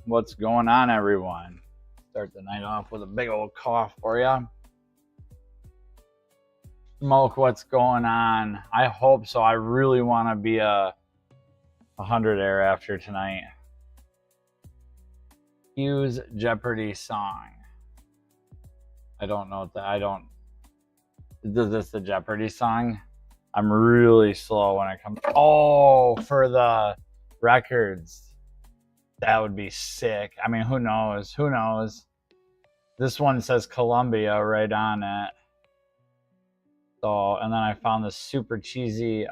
What's going on, everyone? Start the night off with a big old cough for you. Smoke, what's going on? I hope so. I really want to be a 100 air after tonight. Use Jeopardy song. I don't know what that. I don't. Is this the Jeopardy song? I'm really slow when it comes. Oh, for the records. That would be sick. I mean, who knows? Who knows? This one says Columbia right on it. So, and then I found this super cheesy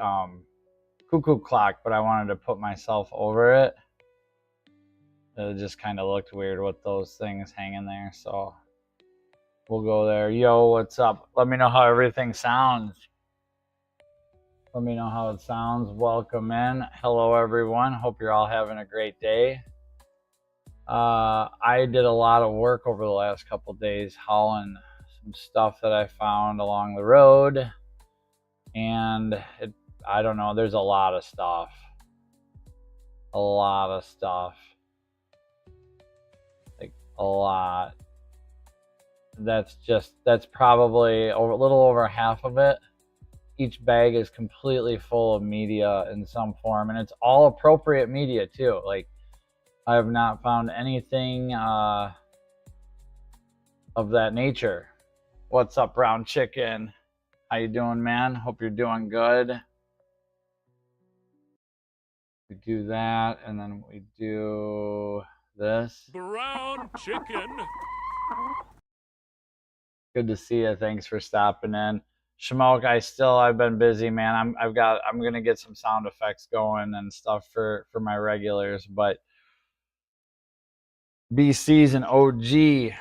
cuckoo clock, but I wanted to put myself over it. It just kind of looked weird with those things hanging there. So we'll go there. Yo, what's up? Let me know how everything sounds. Let me know how it sounds. Welcome in. Hello, everyone. Hope you're all having a great day. I did a lot of work over the last couple days hauling some stuff that I found along the road. And I don't know, there's a lot of stuff. A lot of stuff. Like, a lot. That's probably a little over half of it. Each bag is completely full of media in some form, and it's all appropriate media too. Like, I have not found anything of that nature. What's up, Brown Chicken? How you doing, man? Hope you're doing good. We do that, and then we do this. Brown Chicken. Good to see you. Thanks for stopping in. Shmoke, I've been busy, man. I'm gonna get some sound effects going and stuff for my regulars, but BC's an OG,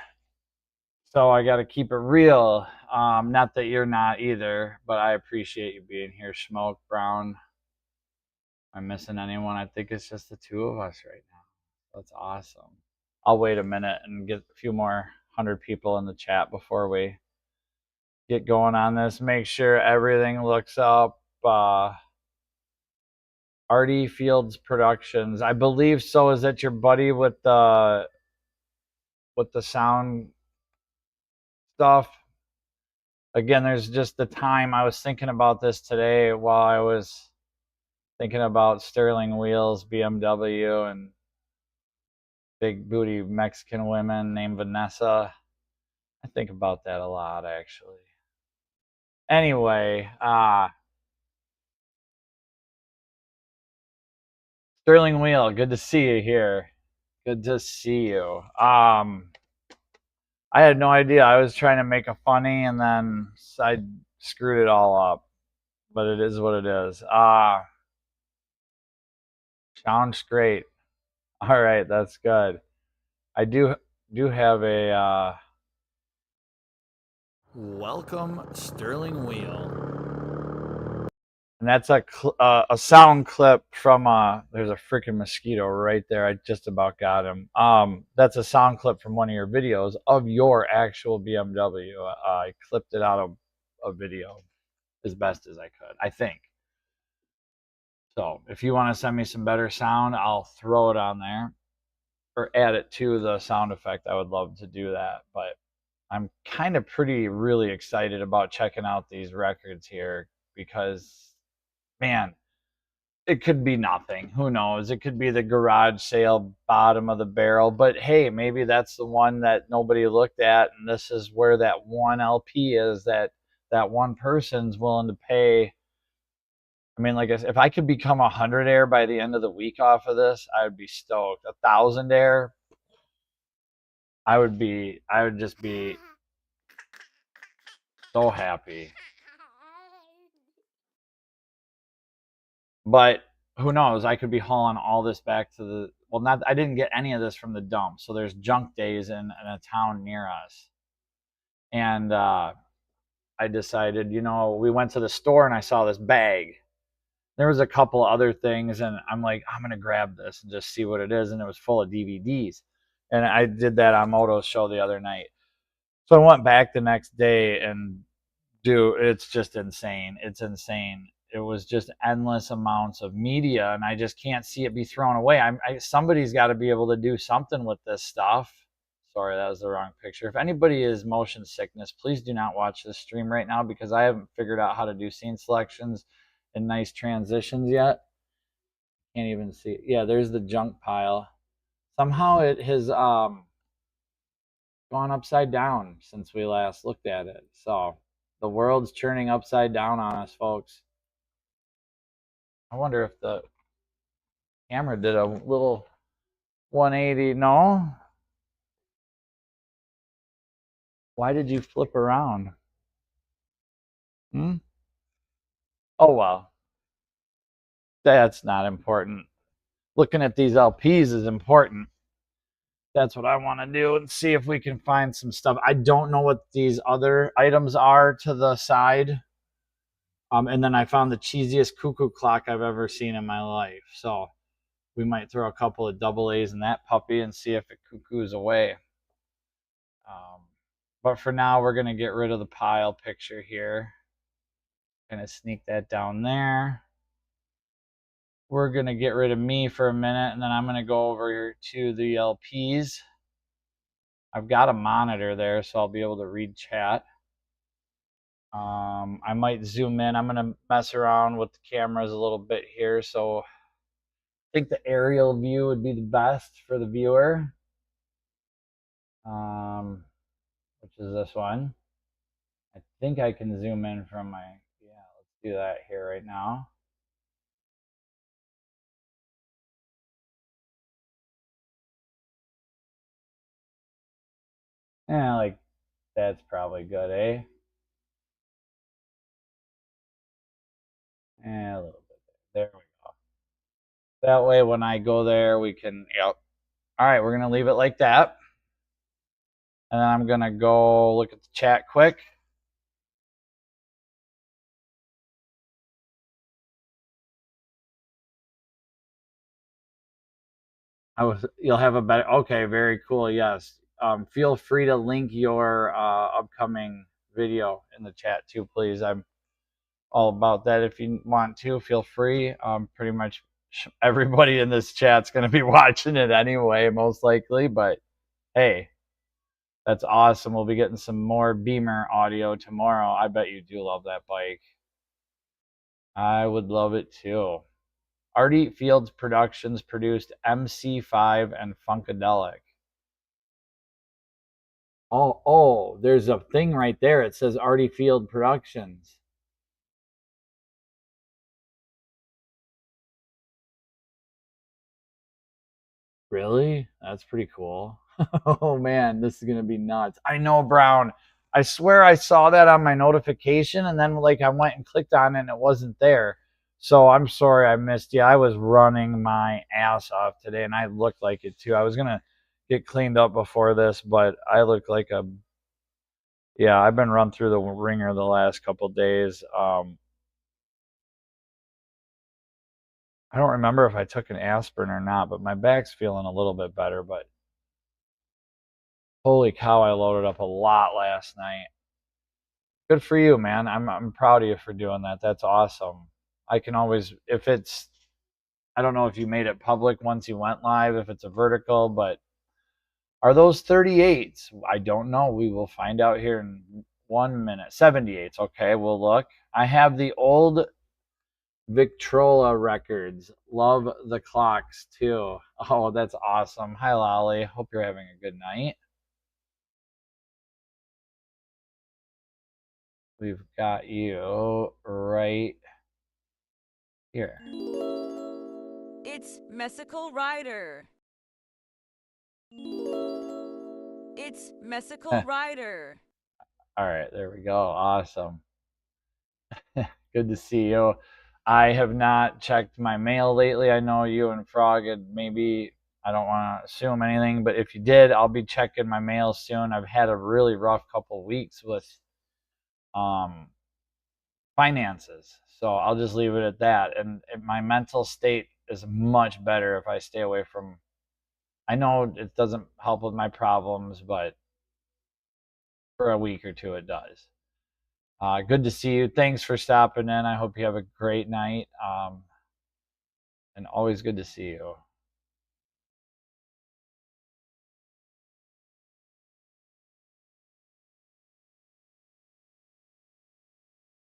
so I got to keep it real. Not that you're not either, but I appreciate you being here, Shmoke. Brown. Am I missing anyone? I think it's just the two of us right now. That's awesome. I'll wait a minute and get a few more 100 people in the chat before we get going on this. Make sure everything looks up. Artie Fields Productions, I believe so. Is that your buddy with the sound stuff? Again, there's just the time. I was thinking about this today while I was thinking about Sterling Wheels, BMW, and big booty Mexican women named Vanessa. I think about that a lot, actually. Anyway, Sterling Wheel, good to see you here. Good to see you. I had no idea. I was trying to make a funny, and then I screwed it all up. But it is what it is. Sounds great. All right, that's good. I do have a Welcome, Sterling Wheel. and that's a sound clip from there's a freaking mosquito right there. I just about got him. That's a sound clip from one of your videos of your actual BMW. I clipped it out of a video as best as I could, I think. So if you want to send me some better sound, I'll throw it on there or add it to the sound effect. I would love to do that, but I'm kind of really excited about checking out these records here because, man, it could be nothing. Who knows? It could be the garage sale bottom of the barrel, but hey, maybe that's the one that nobody looked at, and this is where that one LP is that one person's willing to pay. I mean, like I said, if I could become 100 air by the end of the week off of this, I would be stoked. 1,000 air, I would just be so happy. But who knows? I could be hauling all this back to the, well, not, I didn't get any of this from the dump. So there's junk days in a town near us. And I decided, we went to the store and I saw this bag. There was a couple other things, and I'm like, I'm going to grab this and just see what it is. And it was full of DVDs. And I did that on Moto's show the other night. So I went back the next day and it's just insane. It's insane. it was just endless amounts of media, and I just can't see it be thrown away. Somebody's got to be able to do something with this stuff. Sorry, that was the wrong picture. If anybody is motion sickness, please do not watch this stream right now because I haven't figured out how to do scene selections and nice transitions yet. Can't even see. Yeah, there's the junk pile. Somehow it has gone upside down since we last looked at it. So the world's turning upside down on us, folks. I wonder if the camera did a little 180. No? Why did you flip around? Hmm? Oh, well. That's not important. Looking at these LPs is important. That's what I want to do and see if we can find some stuff. I don't know what these other items are to the side. And then I found the cheesiest cuckoo clock I've ever seen in my life. So we might throw a couple of double A's in that puppy and see if it cuckoos away. But for now, we're going to get rid of the pile picture here. Going to sneak that down there. We're going to get rid of me for a minute, and then I'm going to go over here to the LPs. I've got a monitor there, so I'll be able to read chat. I might zoom in. I'm going to mess around with the cameras a little bit here. So I think the aerial view would be the best for the viewer, which is this one. I think I can zoom in from my, yeah, let's do that here right now. Yeah, like that's probably good, eh? And a little bit there. There we go. That way when I go there, we can, yep. All right, we're going to leave it like that. And then I'm going to go look at the chat quick. You'll have a better, okay, very cool, yes. Feel free to link your upcoming video in the chat too, please. I'm all about that. If you want to, feel free. Pretty much everybody in this chat's going to be watching it anyway, most likely. But hey, that's awesome. We'll be getting some more Beamer audio tomorrow. I bet you do love that bike. I would love it too. Artie Fields Productions produced MC5 and Funkadelic. Oh, there's a thing right there. It says Artie Field Productions. Really? That's pretty cool. Oh man, this is gonna be nuts. I know, Brown. I swear I saw that on my notification, and then like I went and clicked on it and it wasn't there. So I'm sorry I missed you. I was running my ass off today, and I looked like it too. I was gonna get cleaned up before this, but I look like a, yeah, I've been run through the ringer the last couple days. I don't remember if I took an aspirin or not, but my back's feeling a little bit better. But holy cow, I loaded up a lot last night. Good for you, man. I'm proud of you for doing that. That's awesome. I can always, if it's, I don't know if you made it public once you went live, if it's a vertical, but are those 38s? I don't know. We will find out here in 1 minute. 78s. Okay, we'll look. I have the old Victrola records. Love the clocks too. Oh, that's awesome. Hi, Lolly. Hope you're having a good night. We've got you right here. It's Mesical Rider. It's Mesical Rider. All right, there we go. Awesome. Good to see you. I have not checked my mail lately. I know you and Frog had maybe, I don't want to assume anything, but if you did, I'll be checking my mail soon. I've had a really rough couple weeks with finances. So I'll just leave it at that. And my mental state is much better if I stay away from, I know it doesn't help with my problems, but for a week or two it does. Good to see you. Thanks for stopping in. I hope you have a great night. And always good to see you.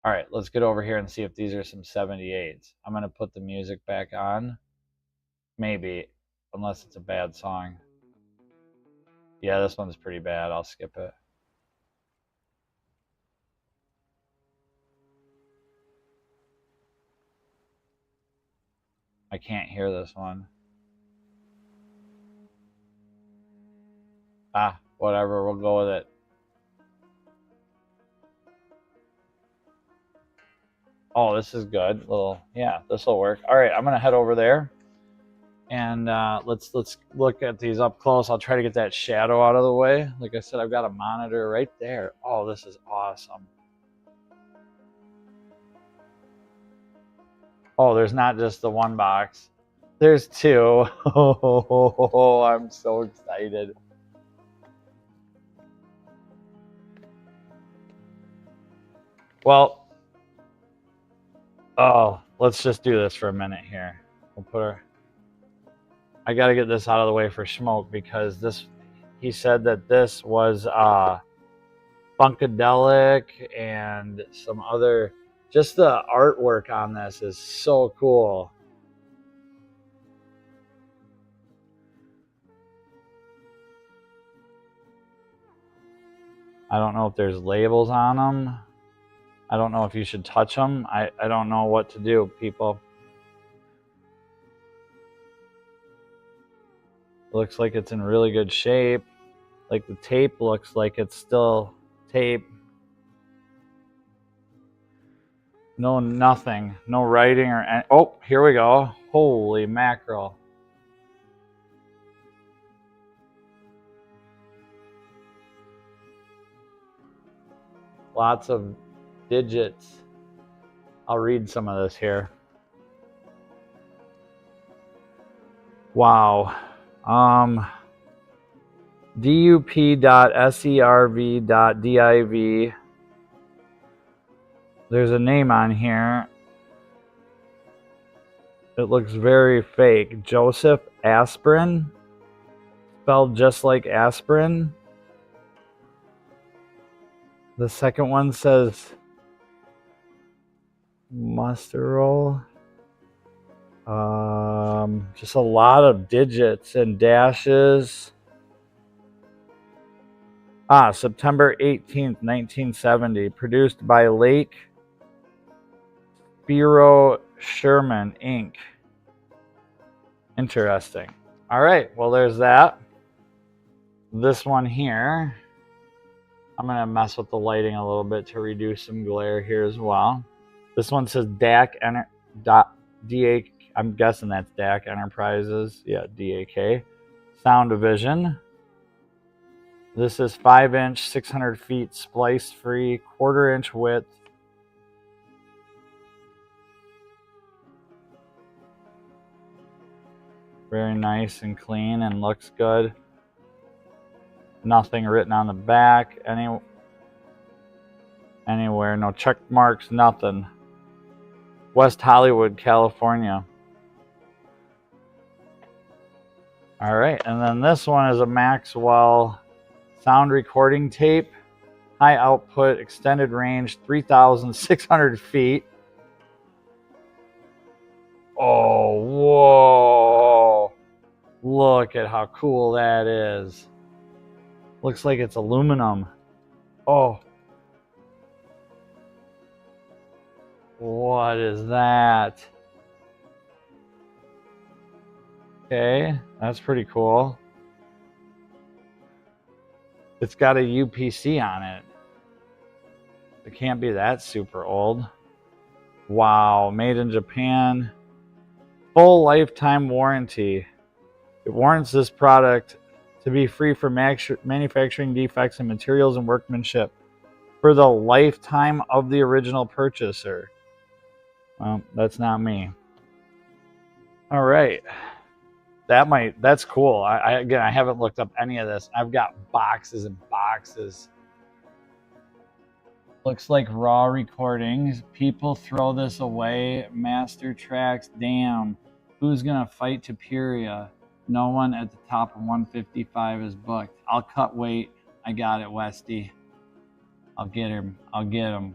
All right, let's get over here and see if these are some 78s. I'm going to put the music back on. Maybe, unless it's a bad song. Yeah, this one's pretty bad. I'll skip it. I can't hear this one. Whatever, we'll go with it. Oh, this is good. Yeah, this will work. All right, I'm gonna head over there, and let's look at these up close. I'll try to get that shadow out of the way. Like I said, I've got a monitor right there. Oh, this is awesome. Oh, there's not just the one box. There's two. Oh, I'm so excited. Well, let's just do this for a minute here. We'll put her. I got to get this out of the way for Smoke because he said that this was Funkadelic and some other, just the artwork on this is so cool. I don't know if there's labels on them. I don't know if you should touch them. I don't know what to do, people. It looks like it's in really good shape. Like the tape looks like it's still tape. No, nothing. No writing or any. Oh, here we go. Holy mackerel. Lots of digits. I'll read some of this here. Wow. dup.serv.div. There's a name on here. It looks very fake. Joseph Aspirin. Spelled just like aspirin. The second one says Musterol. Just a lot of digits and dashes. September 18th, 1970. Produced by Lake Spiro Sherman, Inc. Interesting. All right, well, there's that. This one here, I'm going to mess with the lighting a little bit to reduce some glare here as well. This one says DAC, I'm guessing that's DAC Enterprises. Yeah, DAK. Sound Division. This is 5-inch, 600 feet, splice-free, 1/4-inch width. Very nice and clean and looks good. Nothing written on the back anywhere. No check marks, nothing. West Hollywood, California. All right, and then this one is a Maxwell sound recording tape. High output, extended range, 3,600 feet. Oh, whoa. Look at how cool that is. Looks like it's aluminum. Oh. What is that? Okay, that's pretty cool. It's got a UPC on it. It can't be that super old. Wow, made in Japan. Full lifetime warranty. It warrants this product to be free from manufacturing defects in materials and workmanship for the lifetime of the original purchaser. Well, that's not me. All right. That's cool. Again, I haven't looked up any of this. I've got boxes and boxes. Looks like raw recordings. People throw this away. Master tracks. Damn. Who's gonna fight Tapuria? No one at the top of 155 is booked. I'll cut weight. I got it, Westy. I'll get him. I'll get him.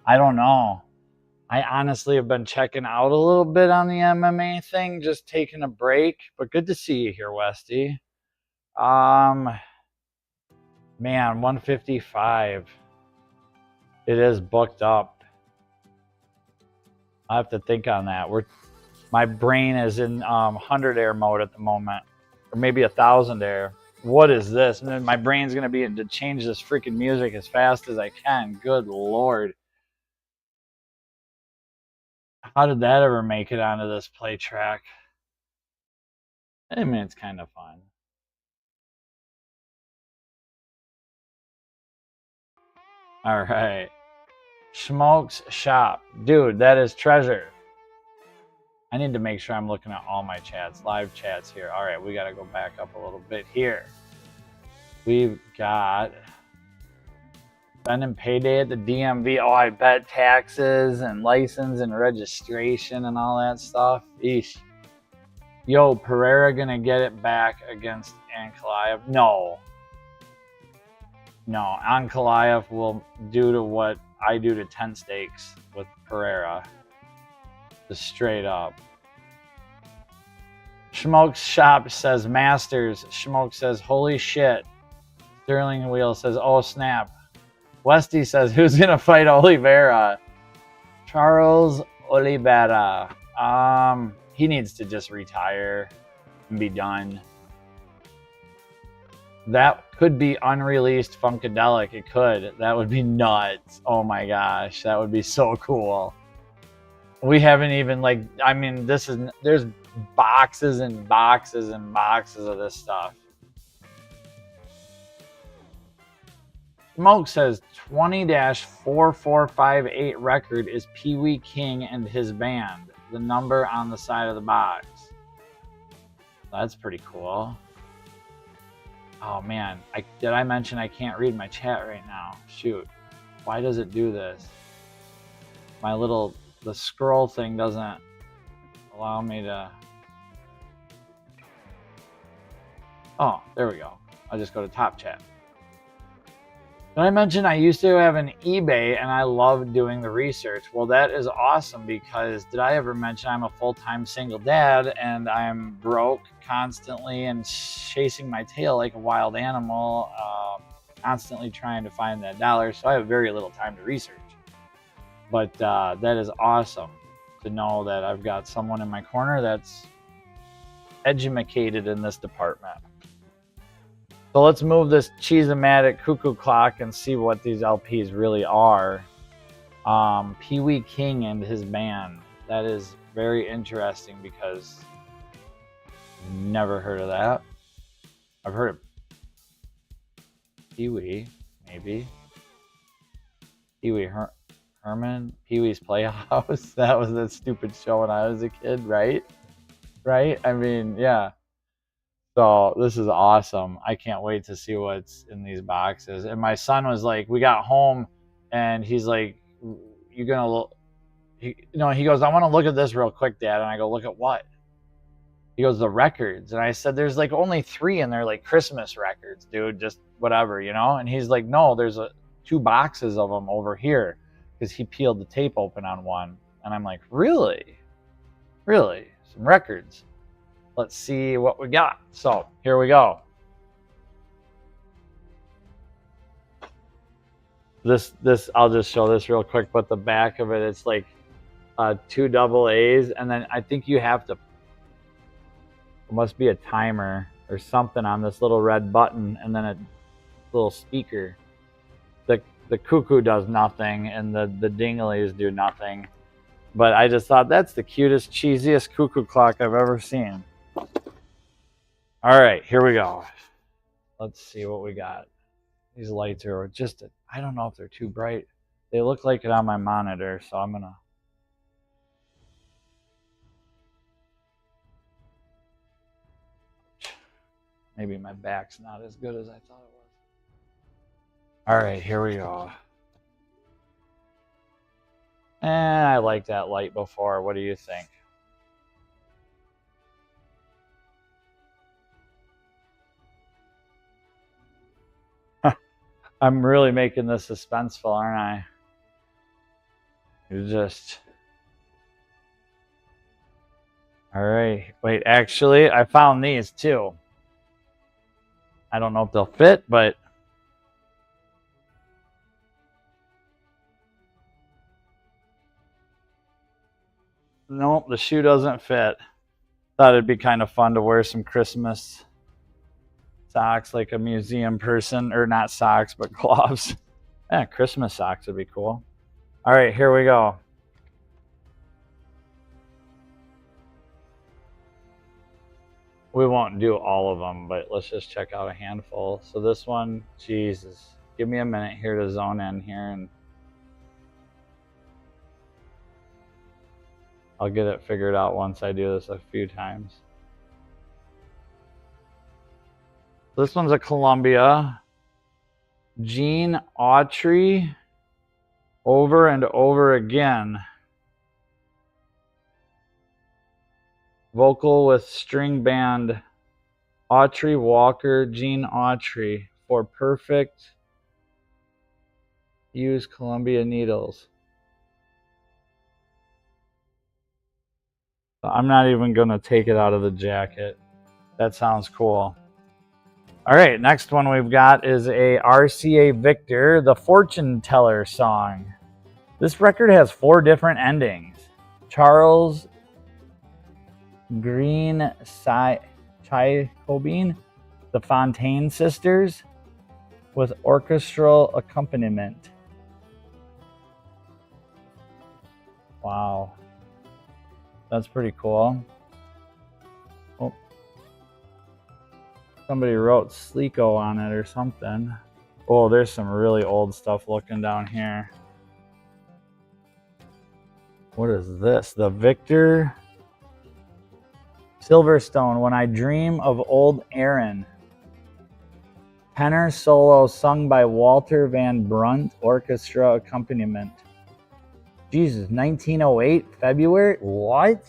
I don't know. I honestly have been checking out a little bit on the MMA thing, just taking a break. But good to see you here, Westy. Man, 155. It is booked up. I have to think on that. My brain is in 100 air mode at the moment, or maybe 1,000 air. What is this? And then my brain's gonna be to change this freaking music as fast as I can. Good Lord. How did that ever make it onto this play track? I mean, it's kind of fun. All right. Smokes Shop. Dude, that is treasure. I need to make sure I'm looking at all my chats, live chats here. All right, we got to go back up a little bit here. We've got spending payday at the DMV. Oh, I bet taxes and license and registration and all that stuff. Eesh. Yo, Pereira gonna get it back against Ankalaev? No. No, Ankalaev will do to what I do to 10 stakes with Pereira. Just straight up. Schmoke Shop says Masters. Schmoke says holy shit. Sterling Wheel says oh snap. Westy says who's gonna fight Oliveira? Charles Oliveira. He needs to just retire and be done. That could be unreleased Funkadelic. It could. That would be nuts. Oh my gosh, that would be so cool. We haven't even there's boxes and boxes and boxes of this stuff. Smoke says 20-4458 record is Pee Wee King and his band. The number on the side of the box. That's pretty cool. Oh man, did I mention I can't read my chat right now? Shoot. Why does it do this? The scroll thing doesn't allow me to... Oh, there we go. I'll just go to top chat. Did I mention I used to have an eBay and I love doing the research? Well, that is awesome because did I ever mention I'm a full-time single dad and I'm broke constantly and chasing my tail like a wild animal, constantly trying to find that dollar. So I have very little time to research. But that is awesome to know that I've got someone in my corner that's educated in this department. So let's move this Cheese-O-Matic cuckoo clock and see what these LPs really are. Pee Wee King and his band. That is very interesting because I've never heard of that. I've heard of Pee Wee, maybe. Pee Wee Herman, Pee Wee's Playhouse. That was that stupid show when I was a kid, right? Right? I mean, yeah. So this is awesome. I can't wait to see what's in these boxes. And my son was like, we got home and he's like, you're going to look, he goes, I want to look at this real quick, Dad. And I go, look at what? He goes, the records. And I said, there's like only 3 in there, like Christmas records, dude, just whatever, And he's like, no, there's 2 boxes of them over here because he peeled the tape open on one. And I'm like, really? Really? Some records. Let's see what we got. So here we go. This I'll just show this real quick, but the back of it, it's like 2 double A's, and then I think you have to, there must be a timer or something on this little red button, and then a little speaker. The cuckoo does nothing, and the dinglies do nothing. But I just thought that's the cutest, cheesiest cuckoo clock I've ever seen. All right, here we go. Let's see what we got. These lights are just, I don't know if they're too bright. They look like it on my monitor, so I'm going to. Maybe my back's not as good as I thought it was. All right, here we go. I liked that light before. What do you think? I'm really making this suspenseful, aren't I? You just... All right. Wait, actually, I found these too. I don't know if they'll fit, but... Nope, the shoe doesn't fit. Thought it'd be kind of fun to wear some Christmas socks like a museum person, or not socks, but gloves. Yeah, Christmas socks would be cool. All right, here we go. We won't do all of them, but let's just check out a handful. So this one, Jesus, give me a minute here to zone in here, and I'll get it figured out once I do this a few times. This one's a Columbia. Gene Autry, Over and Over Again. Vocal with string band Autry Walker, Gene Autry, for perfect use Columbia needles. I'm not even going to take it out of the jacket. That sounds cool. All right, next one we've got is a RCA Victor, the Fortune Teller song. This record has 4 different endings. Charles Green Chicobine, the Fontaine Sisters, with orchestral accompaniment. Wow. That's pretty cool. Oh. Somebody wrote Sleeko on it or something. Oh, there's some really old stuff looking down here. What is this? The Victor Silverstone, When I Dream of Old Aaron. Tenor solo sung by Walter Van Brunt, orchestra accompaniment. Jesus, 1908, February? What?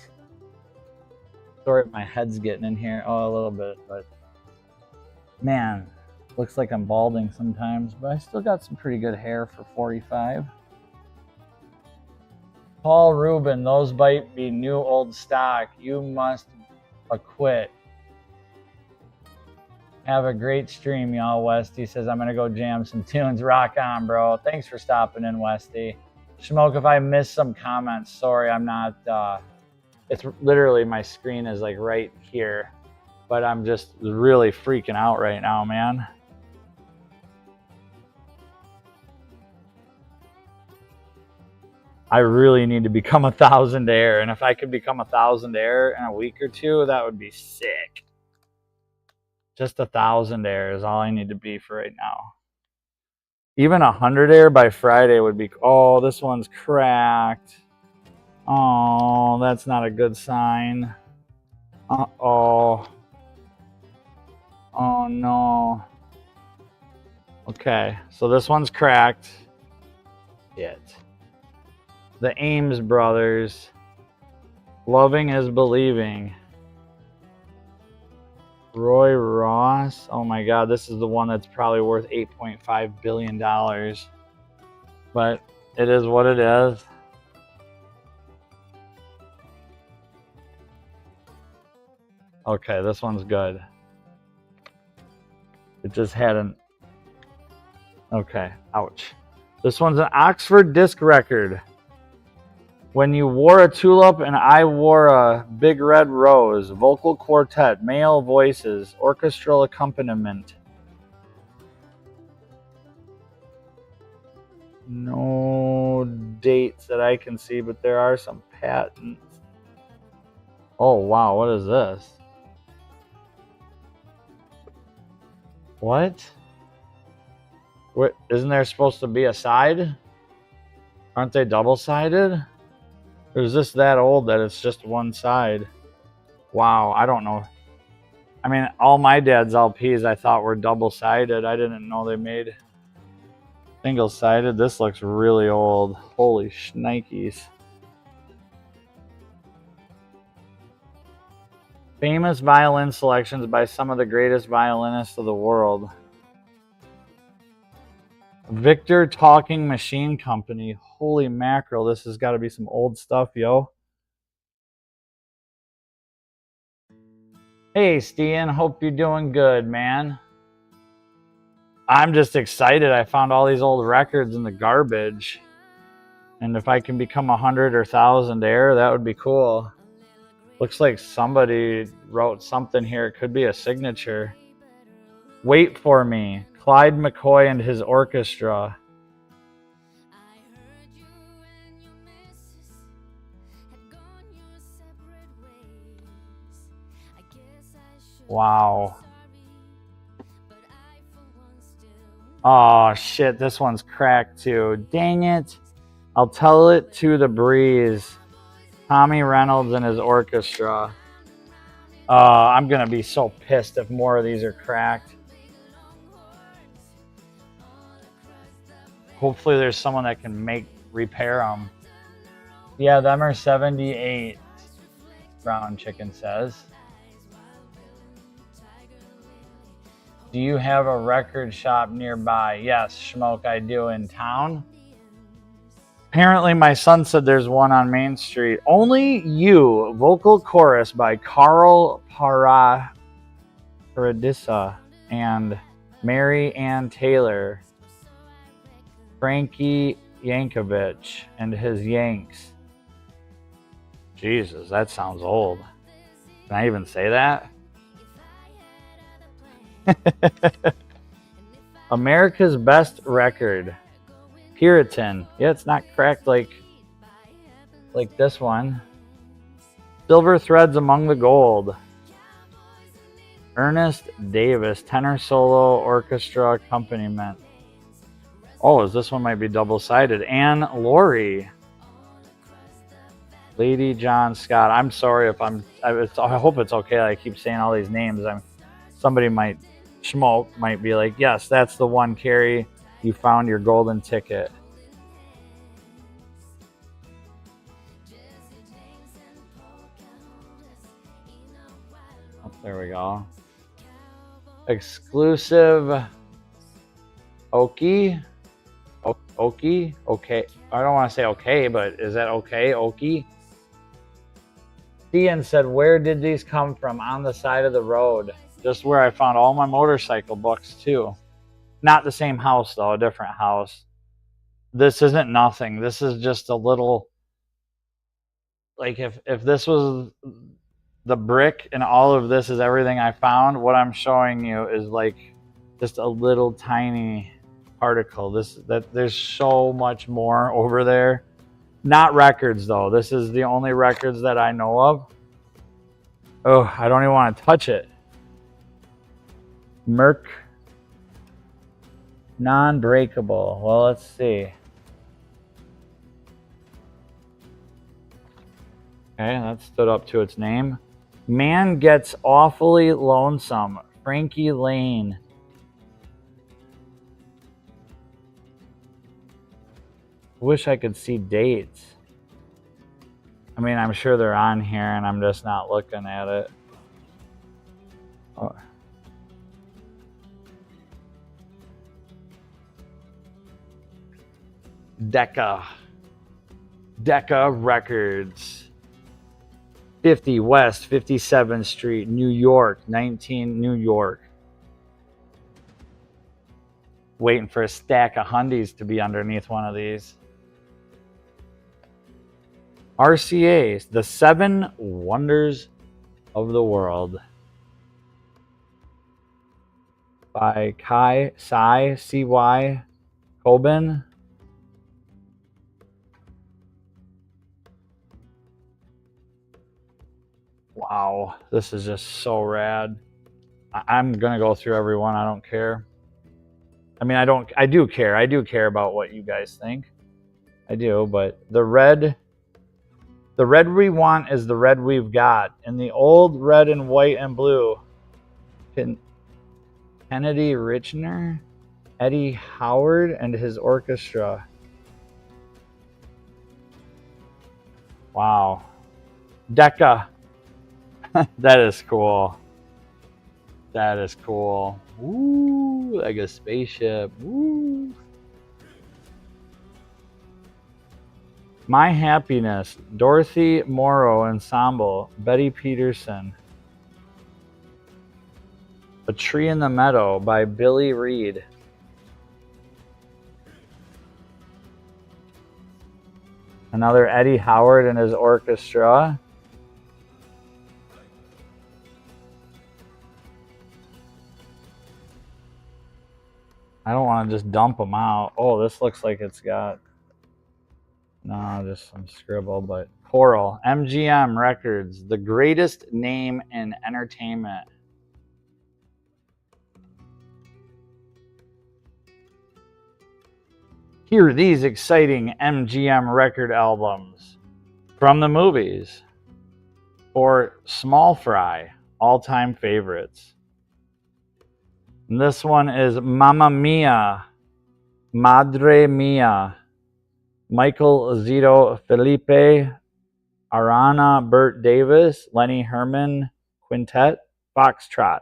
Sorry, my head's getting in here. Oh, a little bit, but man, looks like I'm balding sometimes, but I still got some pretty good hair for 45. Paul Rubin, Those Might Be New Old Stock. You Must Acquit. Have a great stream, y'all. Westy says, I'm going to go jam some tunes. Rock on, bro. Thanks for stopping in, Westy. Smoke, if I missed some comments, sorry, I'm not, it's literally, my screen is like right here, but I'm just really freaking out right now, man. I really need to become a thousandaire, and if I could become a thousandaire in a week or two, that would be sick. Just a thousandaire is all I need to be for right now. Even 100aire by Friday would be... Oh, this one's cracked. Oh, that's not a good sign. Uh-oh. Oh, no. Okay, so this one's cracked. Shit. The Ames Brothers. Loving is Believing. Roy Ross. Oh my God, this is the one that's probably worth $8.5 billion. But it is what it is. Okay, this one's good. It just had an... Okay, ouch. This one's an Oxford disc record. When You Wore a Tulip and I Wore a Big Red Rose. Vocal quartet, male voices, orchestral accompaniment. No dates that I can see, but there are some patents. Oh, wow, what is this? What? What? Isn't there supposed to be a side? Aren't they double-sided? Or is this that old that it's just one side? Wow, I don't know. I mean, all my dad's LPs I thought were double-sided. I didn't know they made Single-sided. This looks really old. Holy shnikes. Famous violin selections by some of the greatest violinists of the world. Victor Talking Machine Company. Holy mackerel. This has got to be some old stuff, yo. Hey, Stian. Hope you're doing good, man. I'm just excited. I found all these old records in the garbage. And if I can become 100 or 1,000 air, that would be cool. Looks like somebody wrote something here. It could be a signature. Wait for Me. Clyde McCoy and his orchestra. Wow. Oh, shit. This one's cracked, too. Dang it. I'll Tell It to the Breeze. Tommy Reynolds and his orchestra. I'm going to be so pissed if more of these are cracked. Hopefully there's someone that can repair them. Yeah, them are 78, Brown Chicken says. Do you have a record shop nearby? Yes, Schmoke, I do, in town. Apparently my son said there's one on Main Street. Only You, vocal chorus by Carl Paradisa and Mary Ann Taylor. Frankie Yankovic and his Yanks. Jesus, that sounds old. Can I even say that? America's Best Record. Puritan. Yeah, it's not cracked like this one. Silver Threads Among the Gold. Ernest Davis, tenor solo orchestra accompaniment. Oh, this one might be double-sided. Anne Laurie. Lady John Scott. I'm sorry if I hope it's okay. I keep saying all these names. Somebody Schmoke might be like, yes, that's the one, Carrie. You found your golden ticket. Oh, there we go. Exclusive Okie. Okie? Okay. I don't want to say okay, but is that okay? Okie? Ian said, where did these come from? On the side of the road. Just where I found all my motorcycle books, too. Not the same house, though. A different house. This isn't nothing. This is just a little... Like, if this was the brick and all of this is everything I found, what I'm showing you is, like, just a little tiny particle. There's so much more over there. Not records, though. This is the only records that I know of. Oh, I don't even want to touch it. Merc. Non-breakable. Well, let's see. Okay, that stood up to its name. Man Gets Awfully Lonesome. Frankie Lane. Wish I could see dates. I mean, I'm sure they're on here and I'm just not looking at it. Oh. Decca Records. 50 West 57th Street, New York, 19 New York. Waiting for a stack of hundies to be underneath one of these. RCA, The Seven Wonders of the World. By C.Y. Coben. Wow, this is just so rad. I'm gonna go through every one. I don't care. I mean, I do care. I do care about what you guys think. I do, but the red we want is the red we've got. And the old red and white and blue. Kennedy Richner? Eddie Howard and his orchestra. Wow. Decca. That is cool. That is cool. Ooh, like a spaceship. Ooh. My Happiness. Dorothy Morrow Ensemble. Betty Peterson. A Tree in the Meadow by Billy Reed. Another Eddie Howard and his orchestra. I don't want to just dump them out. Oh, this looks like it's got... No, just some scribble, but... Coral. MGM Records. The greatest name in entertainment. Hear these exciting MGM record albums from the movies. Or Small Fry, all-time favorites. And this one is Mamma Mia, Madre Mia, Michael Zito Felipe, Arana Burt Davis, Lenny Herman Quintet, Foxtrot.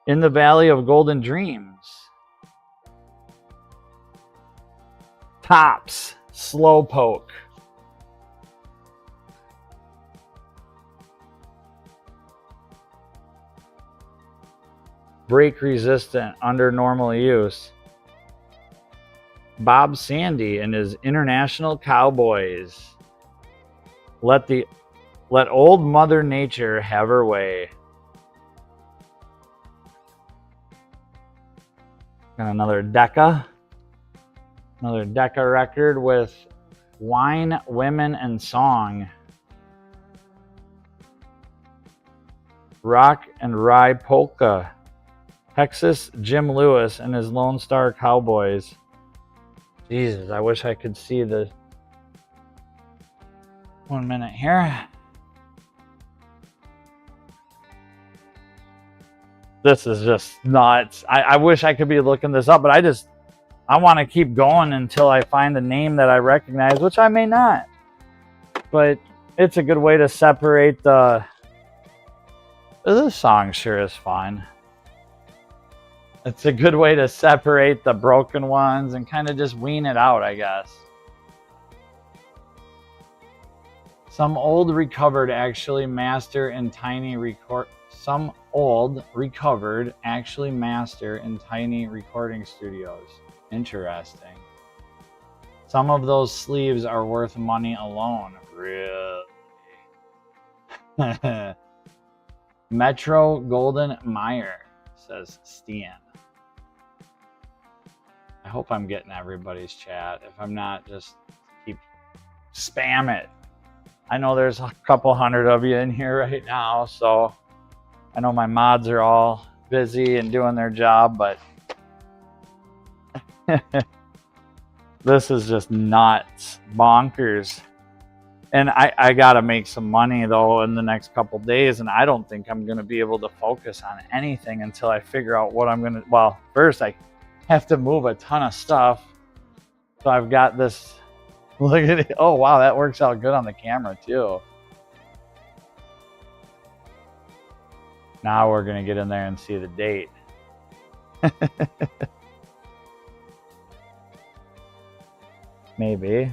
In the Valley of Golden Dreams. Tops, Slowpoke. Brake Resistant, Under Normal Use. Bob Sandy and his International Cowboys. Let Old Mother Nature have her way. Got another Decca. Another Decca record with Wine, Women, and Song. Rock and Rye Polka. Texas Jim Lewis and his Lone Star Cowboys. Jesus, I wish I could see the... 1 minute here. This is just nuts. I wish I could be looking this up, but I want to keep going until I find a name that I recognize, which I may not. But it's a good way to separate the... This song sure is fun. It's a good way to separate the broken ones and kind of just wean it out, I guess. Some old recovered actually master in tiny Some old recovered actually master in tiny recording studios. Interesting. Some of those sleeves are worth money alone. Really? Metro Golden Meyer, says Stian. I hope I'm getting everybody's chat. If I'm not, just keep spam it. I know there's a couple hundred of you in here right now, so I know my mods are all busy and doing their job, but this is just nuts, bonkers. And I gotta make some money though in the next couple days, and I don't think I'm gonna be able to focus on anything until I figure out what I'm gonna... Well, first I have to move a ton of stuff. So I've got this... Look at it. Oh wow, that works out good on the camera too. Now we're gonna get in there and see the date. Maybe.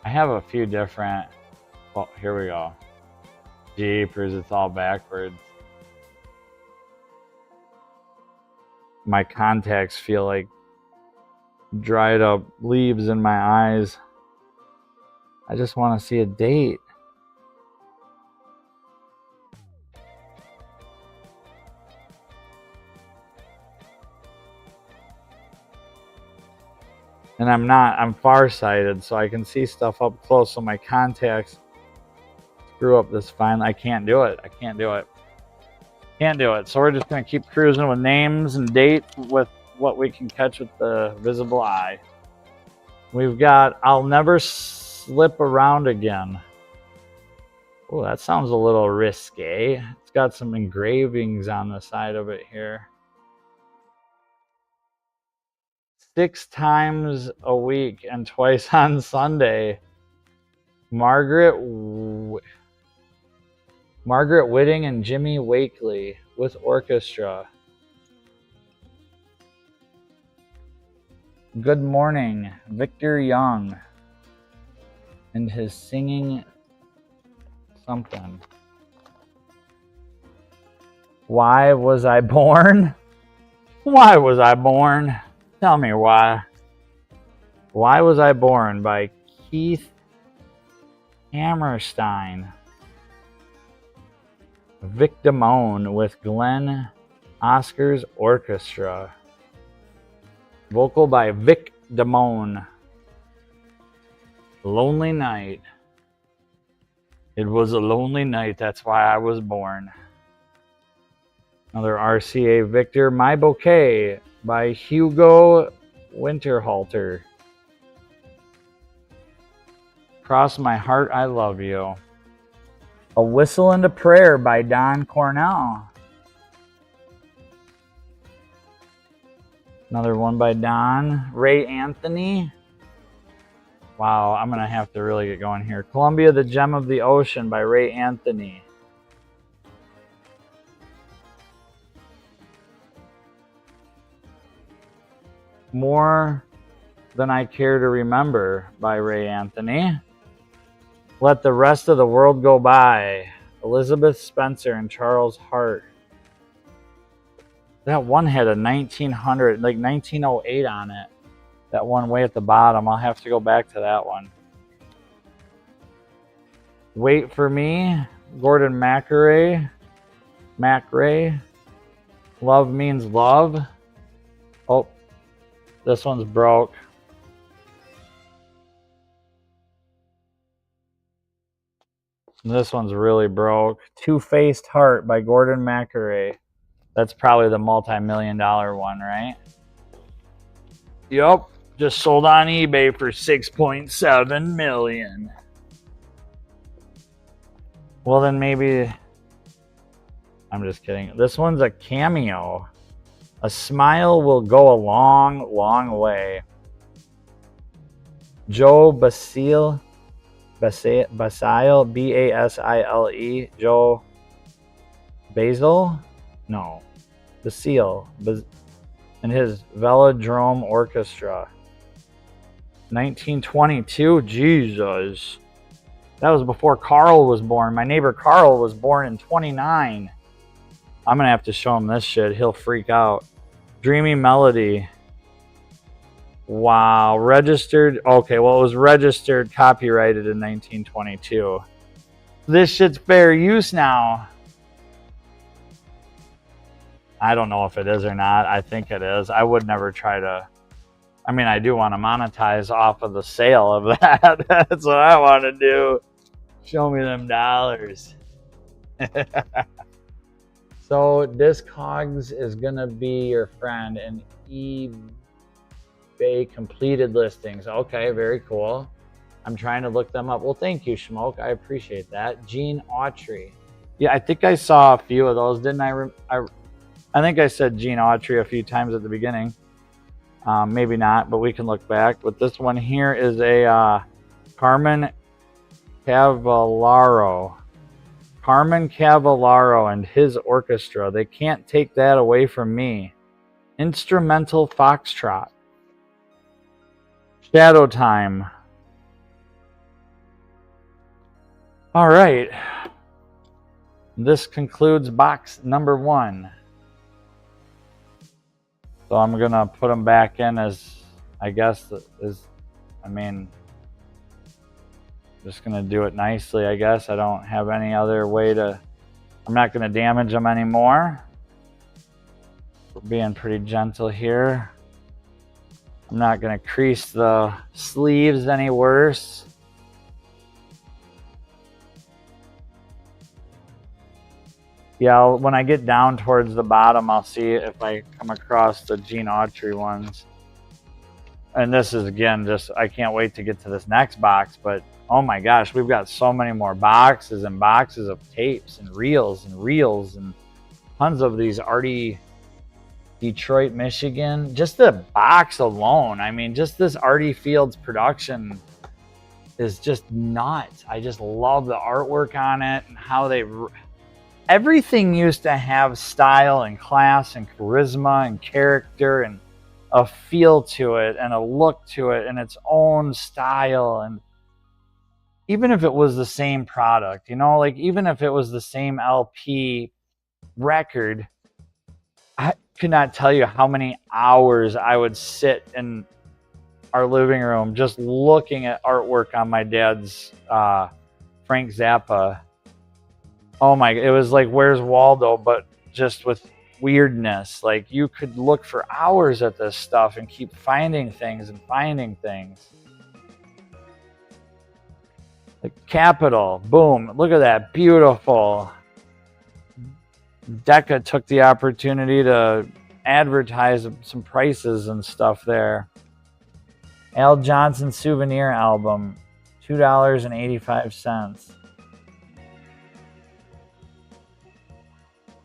I have a few different... Oh, here we go. Jeepers, it's all backwards. My contacts feel like dried up leaves in my eyes. I just want to see a date. And I'm farsighted, so I can see stuff up close, so my contacts screw up this fine. I can't do it. Can't do it. So we're just going to keep cruising with names and dates with what we can catch with the visible eye. We've got I'll Never Slip Around Again. Oh, that sounds a little risque. It's got some engravings on the side of it here. 6 times a week and twice on Sunday. Margaret Whiting and Jimmy Wakely with orchestra. Good morning, Victor Young and his singing something. Why was I born? Why was I born? Tell me why. Why Was I Born by Keith Hammerstein. Vic Damone with Glenn Oscars Orchestra. Vocal by Vic Damone. Lonely Night. It was a lonely night, that's why I was born. Another RCA Victor. My Bouquet by Hugo Winterhalter. Cross My Heart, I Love You. A Whistle and a Prayer by Don Cornell. Another one by Don. Ray Anthony. Wow, I'm going to have to really get going here. Columbia, The Gem of the Ocean by Ray Anthony. More Than I Care to Remember by Ray Anthony. Let the Rest of the World Go By. Elizabeth Spencer and Charles Hart. That one had a 1900, like 1908 on it. That one way at the bottom. I'll have to go back to that one. Wait for Me. Gordon MacRae. Love Means Love. Oh, this one's broke. This one's really broke. Two-Faced Heart by Gordon MacRae. That's probably the multi-million-dollar one, right? Yup. Just sold on eBay for $6.7 million. Well, then maybe... I'm just kidding. This one's a cameo. A Smile Will Go a Long, Long Way. Joe Basile, B-A-S-I-L-E. Joe Basile? No. Basile. And his Velodrome Orchestra. 1922. Jesus. That was before Carl was born. My neighbor Carl was born in 29. I'm going to have to show him this shit. He'll freak out. Dreamy Melody. Wow. Registered. Okay, well, it was registered, copyrighted in 1922. This shit's fair use now. I don't know if it is or not. I think it is. I would never try to... I mean, I do want to monetize off of the sale of that. That's what I want to do. Show me them dollars. So Discogs is going to be your friend in eBay completed listings. Okay, very cool. I'm trying to look them up. Well, thank you, Schmoke. I appreciate that. Gene Autry. Yeah, I think I saw a few of those, didn't I? I think I said Gene Autry a few times at the beginning. Maybe not, but we can look back. But this one here is a Carmen Cavallaro. Carmen Cavallaro and his orchestra. They Can't Take That Away From Me. Instrumental Foxtrot. Shadow Time. All right. This concludes box number 1. So I'm going to put them back in as, I guess, just going to do it nicely, I guess. I don't have any other way to, I'm not going to damage them anymore. We're being pretty gentle here. I'm not going to crease the sleeves any worse. Yeah, when I get down towards the bottom, I'll see if I come across the Gene Autry ones. And this is, again, just, I can't wait to get to this next box, but Oh my gosh, we've got so many more boxes and boxes of tapes and reels and tons of these Artie Detroit, Michigan. Just the box alone. I mean, just this Artie Fields production is just nuts. I just love the artwork on it and how they... Everything used to have style and class and charisma and character and a feel to it and a look to it and its own style. And even if it was the same product, you know, like even if it was the same LP record, I could not tell you how many hours I would sit in our living room just looking at artwork on my dad's Frank Zappa. Oh my, it was like Where's Waldo, but just with weirdness. Like you could look for hours at this stuff and keep finding things and finding things. Like Capitol, boom, look at that, beautiful. Decca took the opportunity to advertise some prices and stuff there. Al Johnson souvenir album, $2.85.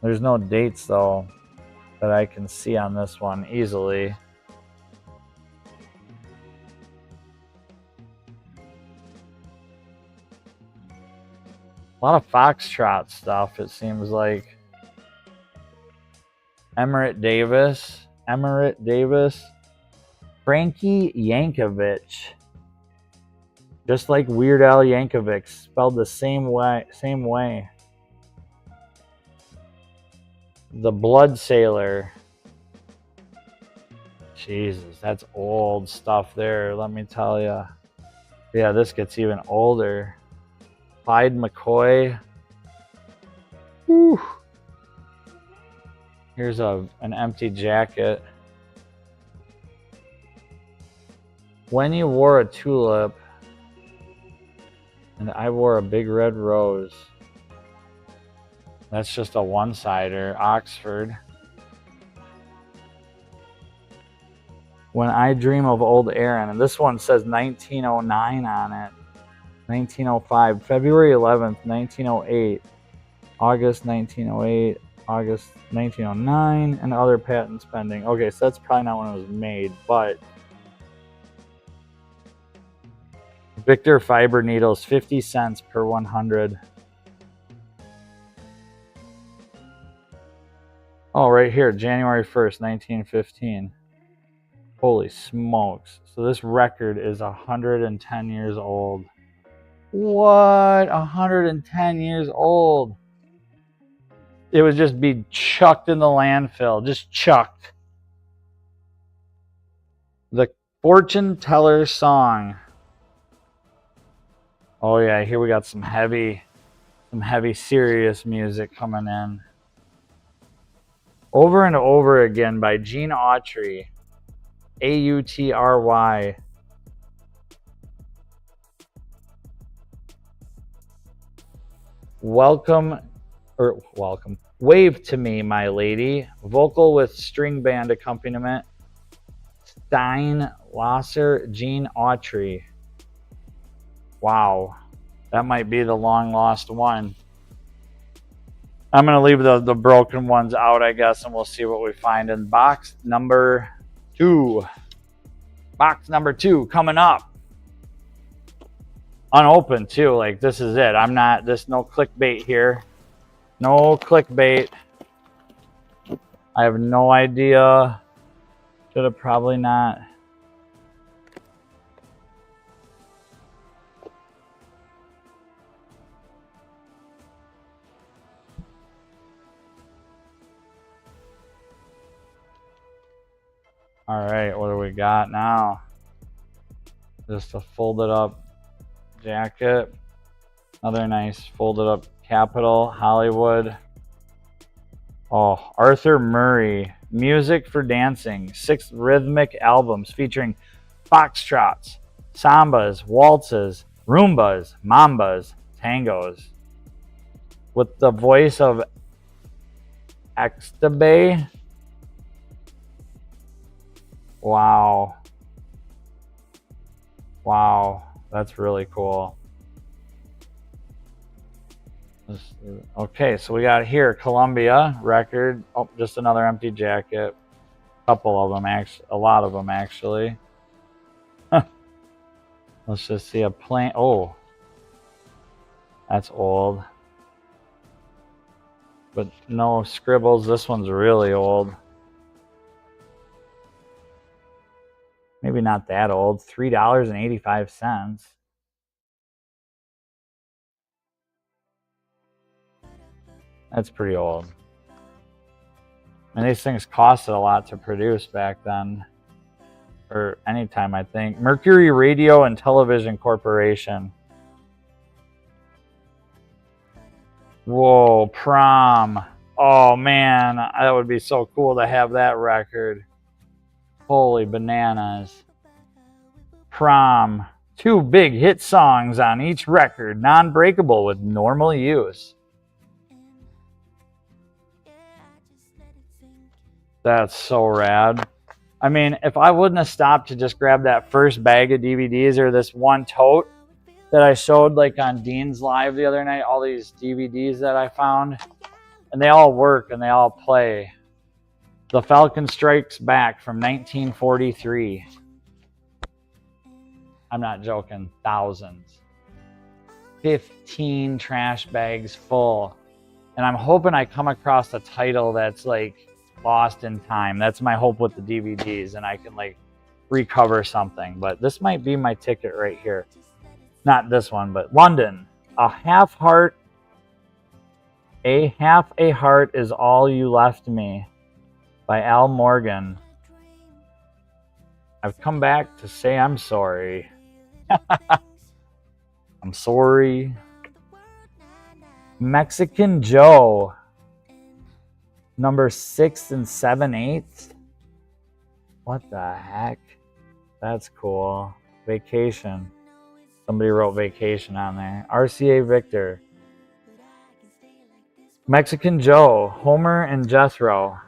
There's no dates though that I can see on this one easily. A lot of Foxtrot stuff, it seems like. Emmett Davis, Frankie Yankovic, just like Weird Al Yankovic, spelled the same way. The Blood Sailor. Jesus, that's old stuff there, let me tell you. Yeah, this gets even older. Clyde McCoy. Whew. Here's an empty jacket. When You Wore a Tulip, and I Wore a Big Red Rose. That's just a one-sider. Oxford. When I Dream of Old Aaron, and this one says 1909 on it. 1905, February 11th, 1908, August 1908, August 1909, and other patents pending. Okay, so that's probably not when it was made, but Victor fiber needles, 50 cents per 100. Oh, right here, January 1st, 1915. Holy smokes. So this record is 110 years old. What? 110 years old. It would just be chucked in the landfill. Just chucked. The Fortune Teller Song. Oh yeah, here we got some heavy serious music coming in. Over and Over Again by Gene Autry. Autry. Welcome. Wave to Me, My Lady. Vocal with string band accompaniment. Stein Lasser, Gene Autry. Wow. That might be the long lost one. I'm going to leave the broken ones out, I guess, and we'll see what we find in box number 2. Box number 2 coming up. Unopened, too. Like, this is it. There's no clickbait here. No clickbait. I have no idea. Should have probably not. All right, what do we got now? Just a folded up jacket. Another nice folded up Capitol, Hollywood. Oh, Arthur Murray, Music for Dancing. 6 rhythmic albums featuring foxtrots, sambas, waltzes, roombas, mambas, tangos. With the voice of Extabay. Wow. Wow, that's really cool. Okay, so we got here Columbia record. Oh, just another empty jacket. Couple of them, actually, a lot of them actually. Let's just see a plain. Oh, that's old, but no scribbles. This one's really old. Maybe not that old. $3.85. That's pretty old. And these things costed a lot to produce back then. Or anytime, I think. Mercury Radio and Television Corporation. Whoa, Prom. Oh, man. That would be so cool to have that record. Holy bananas. Prom. 2 big hit songs on each record. Non-breakable with normal use. That's so rad. I mean, if I wouldn't have stopped to just grab that first bag of DVDs or this one tote that I showed like on Dean's Live the other night, all these DVDs that I found, and they all work and they all play. The Falcon Strikes Back from 1943. I'm not joking, thousands. 15 trash bags full. And I'm hoping I come across a title that's like lost in time. That's my hope with the DVDs, and I can like recover something. But this might be my ticket right here. Not this one, but London. A half a heart is all you left me by Al Morgan. I've come back to say I'm sorry. I'm sorry. Mexican Joe. Number 6 and 7/8. What the heck? That's cool. Vacation. Somebody wrote vacation on there. RCA Victor. Mexican Joe. Homer and Jethro.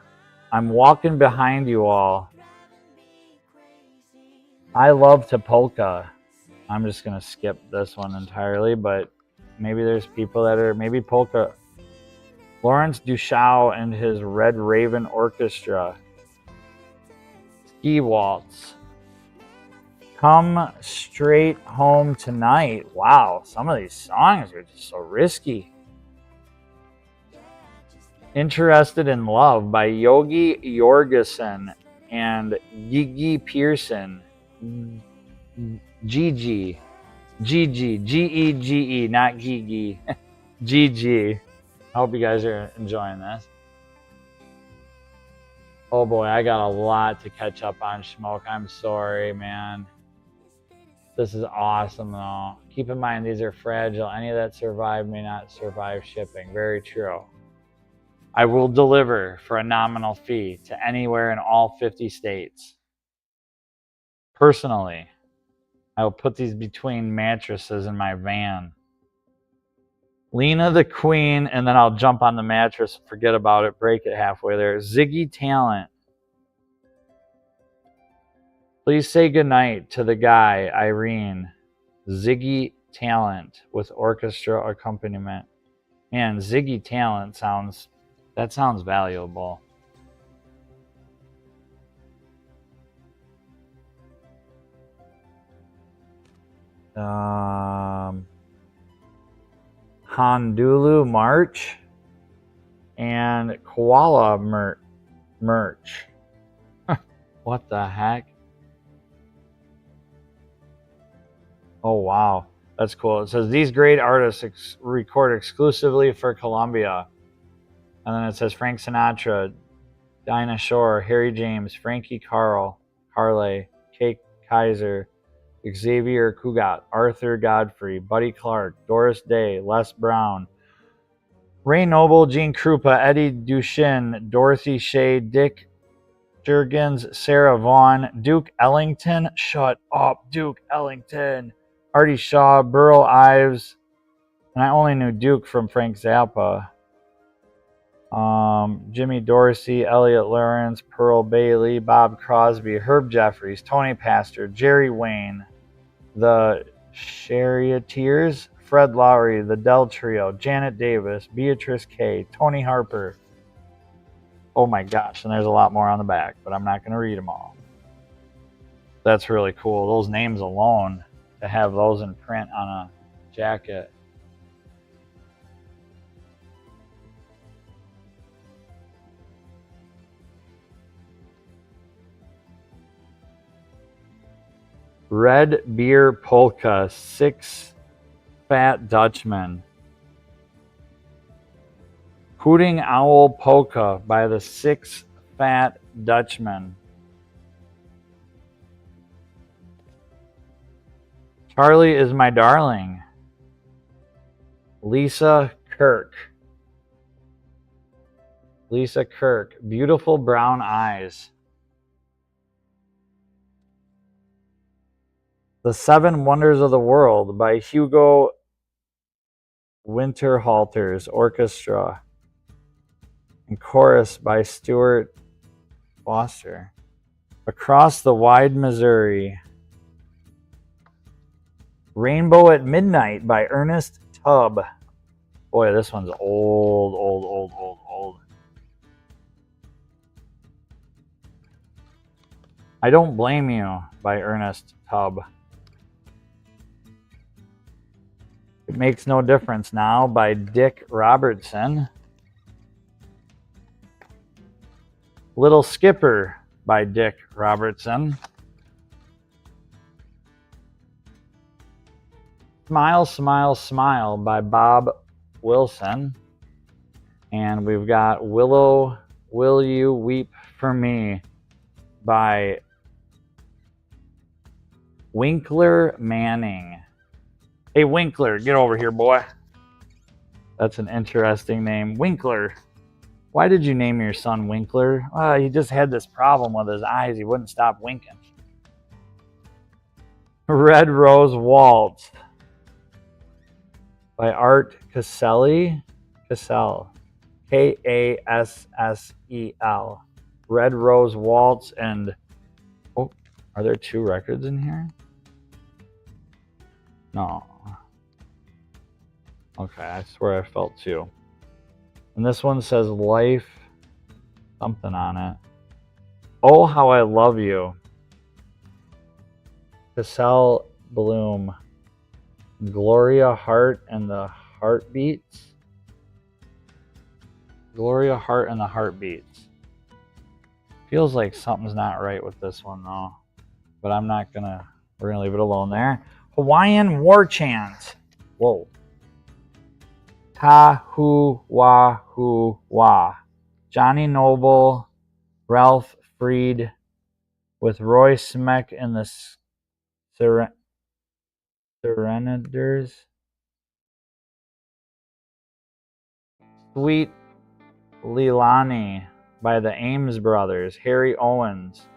I'm walking behind you all. I love to polka. I'm just going to skip this one entirely, but maybe there's people that are, maybe polka. Lawrence Duchow and his Red Raven Orchestra. Ski Waltz. Come Straight Home Tonight. Wow, some of these songs are just so risky. Interested in Love by Yogi Jorgensen and Gigi Pearson. Gigi, G-E-G-E, not Gigi. Gigi. I hope you guys are enjoying this. Oh boy, I got a lot to catch up on, Schmoke. I'm sorry, man. This is awesome, though. Keep in mind, these are fragile. Any that survive may not survive shipping. Very true. I will deliver for a nominal fee to anywhere in all 50 states. Personally, I will put these between mattresses in my van. Lena the Queen, and then I'll jump on the mattress, forget about it, break it halfway there. Ziggy Talent. Please say goodnight to the guy, Irene. Ziggy Talent with orchestra accompaniment. Man, Ziggy Talent sounds valuable. Honolulu March and Koala merch. What the heck? Oh, wow. That's cool. It says, these great artists record exclusively for Columbia. And then it says Frank Sinatra, Dinah Shore, Harry James, Frankie Carley, Kate Kaiser, Xavier Cugat, Arthur Godfrey, Buddy Clark, Doris Day, Les Brown, Ray Noble, Gene Krupa, Eddie Duchenne, Dorothy Shea, Dick Jurgens, Sarah Vaughan, Duke Ellington, shut up, Duke Ellington, Artie Shaw, Burl Ives, and I only knew Duke from Frank Zappa. Jimmy Dorsey, Elliot Lawrence, Pearl Bailey, Bob Crosby, Herb Jeffries, Tony Pastor, Jerry Wayne, the Charioteers, Fred Lowry, the Del Trio, Janet Davis, Beatrice K, Tony Harper. Oh my gosh, and there's a lot more on the back, but I'm not going to read them all. That's really cool. Those names alone, to have those in print on a jacket. Red Beer Polka, 6 Fat Dutchmen. Hooting Owl Polka by the 6 Fat Dutchmen. Charlie is my darling. Lisa Kirk. Lisa Kirk. Beautiful brown eyes. The Seven Wonders of the World by Hugo Winterhalter's Orchestra and chorus by Stuart Foster. Across the Wide Missouri. Rainbow at Midnight by Ernest Tubb. Boy, this one's old. I Don't Blame You by Ernest Tubb. It Makes No Difference Now by Dick Robertson. Little Skipper by Dick Robertson. Smile, Smile, Smile by Bob Wilson. And we've got Willow, Will You Weep for Me by Winkler Manning. Hey, Winkler, get over here, boy. That's an interesting name. Winkler. Why did you name your son Winkler? He just had this problem with his eyes. He wouldn't stop winking. Red Rose Waltz by Art Cassell. Kassel. Red Rose Waltz and... Oh, are there 2 records in here? No. Okay, I swear I felt 2. And this one says Life, something on it. Oh, How I Love You. Cassell Bloom. Gloria Hart and the Heartbeats. Gloria Hart and the Heartbeats. Feels like something's not right with this one though. But I'm not gonna, we're gonna leave it alone there. Hawaiian War Chant. Whoa. Ta-hu-wah-hu-wah. Johnny Noble, Ralph Freed, with Roy Smeck and the Serenaders. Sweet Leilani by the Ames Brothers. Harry Owens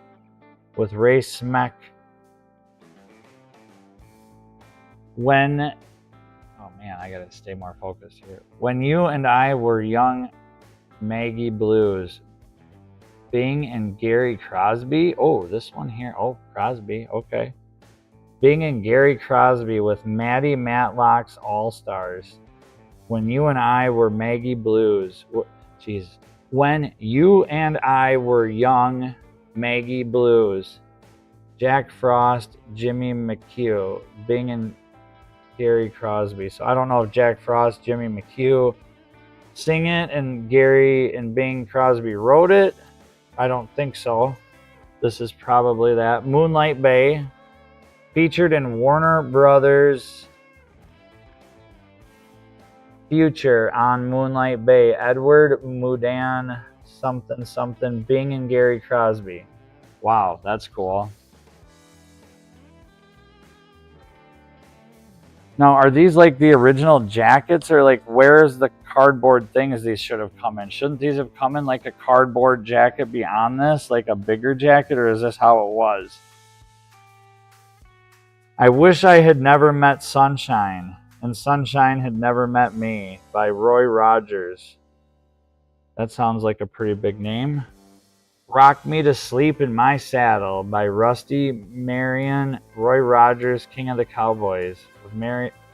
with Ray Smeck. Oh man, I gotta stay more focused here. When You and I Were Young, Maggie Blues. Bing and Gary Crosby. Oh, this one here. Oh, Crosby. Okay. Bing and Gary Crosby with Maddie Matlock's All Stars. When You and I Were Maggie Blues. Jeez. When You and I Were Young, Maggie Blues. Jack Frost, Jimmy McHugh. Bing and Gary Crosby. So I don't know if Jack Frost, Jimmy McHugh sing it and Gary and Bing Crosby wrote it. I don't think so. This is probably that. Moonlight Bay. Featured in Warner Brothers Future on Moonlight Bay. Edward Mudan something. Bing and Gary Crosby. Wow, that's cool. Now, are these like the original jackets, or like where's the cardboard things these should have come in? Shouldn't these have come in like a cardboard jacket beyond this, like a bigger jacket, or is this how it was? I Wish I Had Never Met Sunshine, and Sunshine Had Never Met Me by Roy Rogers. That sounds like a pretty big name. Rock Me to Sleep in My Saddle by Rusty Marion, Roy Rogers, King of the Cowboys, with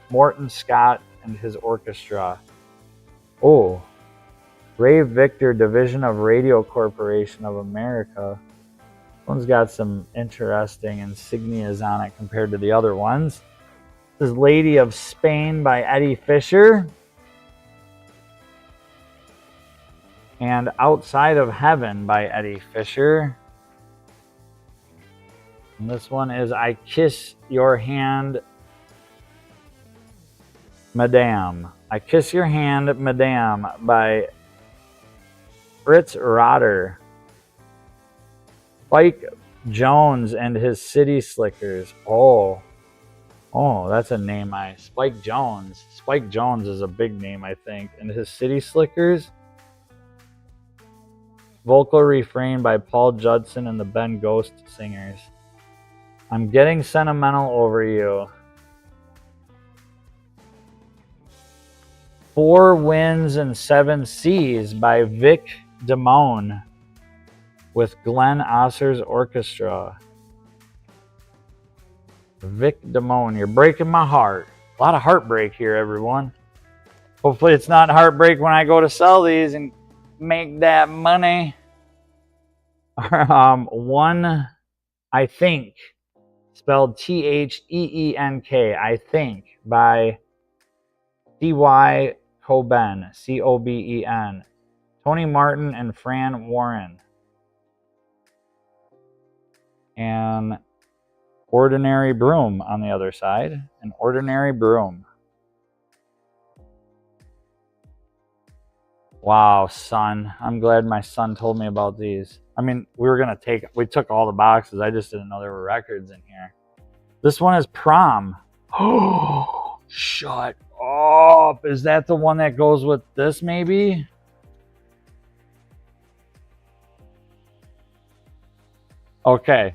Morton Scott and his orchestra. Oh, Ray Victor, Division of Radio Corporation of America. This one's got some interesting insignias on it compared to the other ones. This is Lady of Spain by Eddie Fisher. And Outside of Heaven by Eddie Fisher. And this one is I Kiss Your Hand, Madame. I Kiss Your Hand, Madame by Fritz Rotter. Spike Jones and his City Slickers. Oh, that's a name. Spike Jones. Spike Jones is a big name, I think. And his City Slickers. Vocal refrain by Paul Judson and the Ben Ghost Singers. I'm Getting Sentimental Over You. Four Winds and Seven Seas by Vic Damone with Glenn Osser's orchestra. Vic Damone, you're breaking my heart. A lot of heartbreak here, everyone. Hopefully it's not heartbreak when I go to sell these and make that money. One, I Think, spelled Theenk, I Think, by C.Y. Coben, C-O-B-E-N. Tony Martin and Fran Warren. And Ordinary Broom on the other side. An Ordinary Broom. Wow, son. I'm glad my son told me about these. I mean, we took all the boxes. I just didn't know there were records in here. This one is Prom. Oh, shut up. Is that the one that goes with this, maybe? Okay.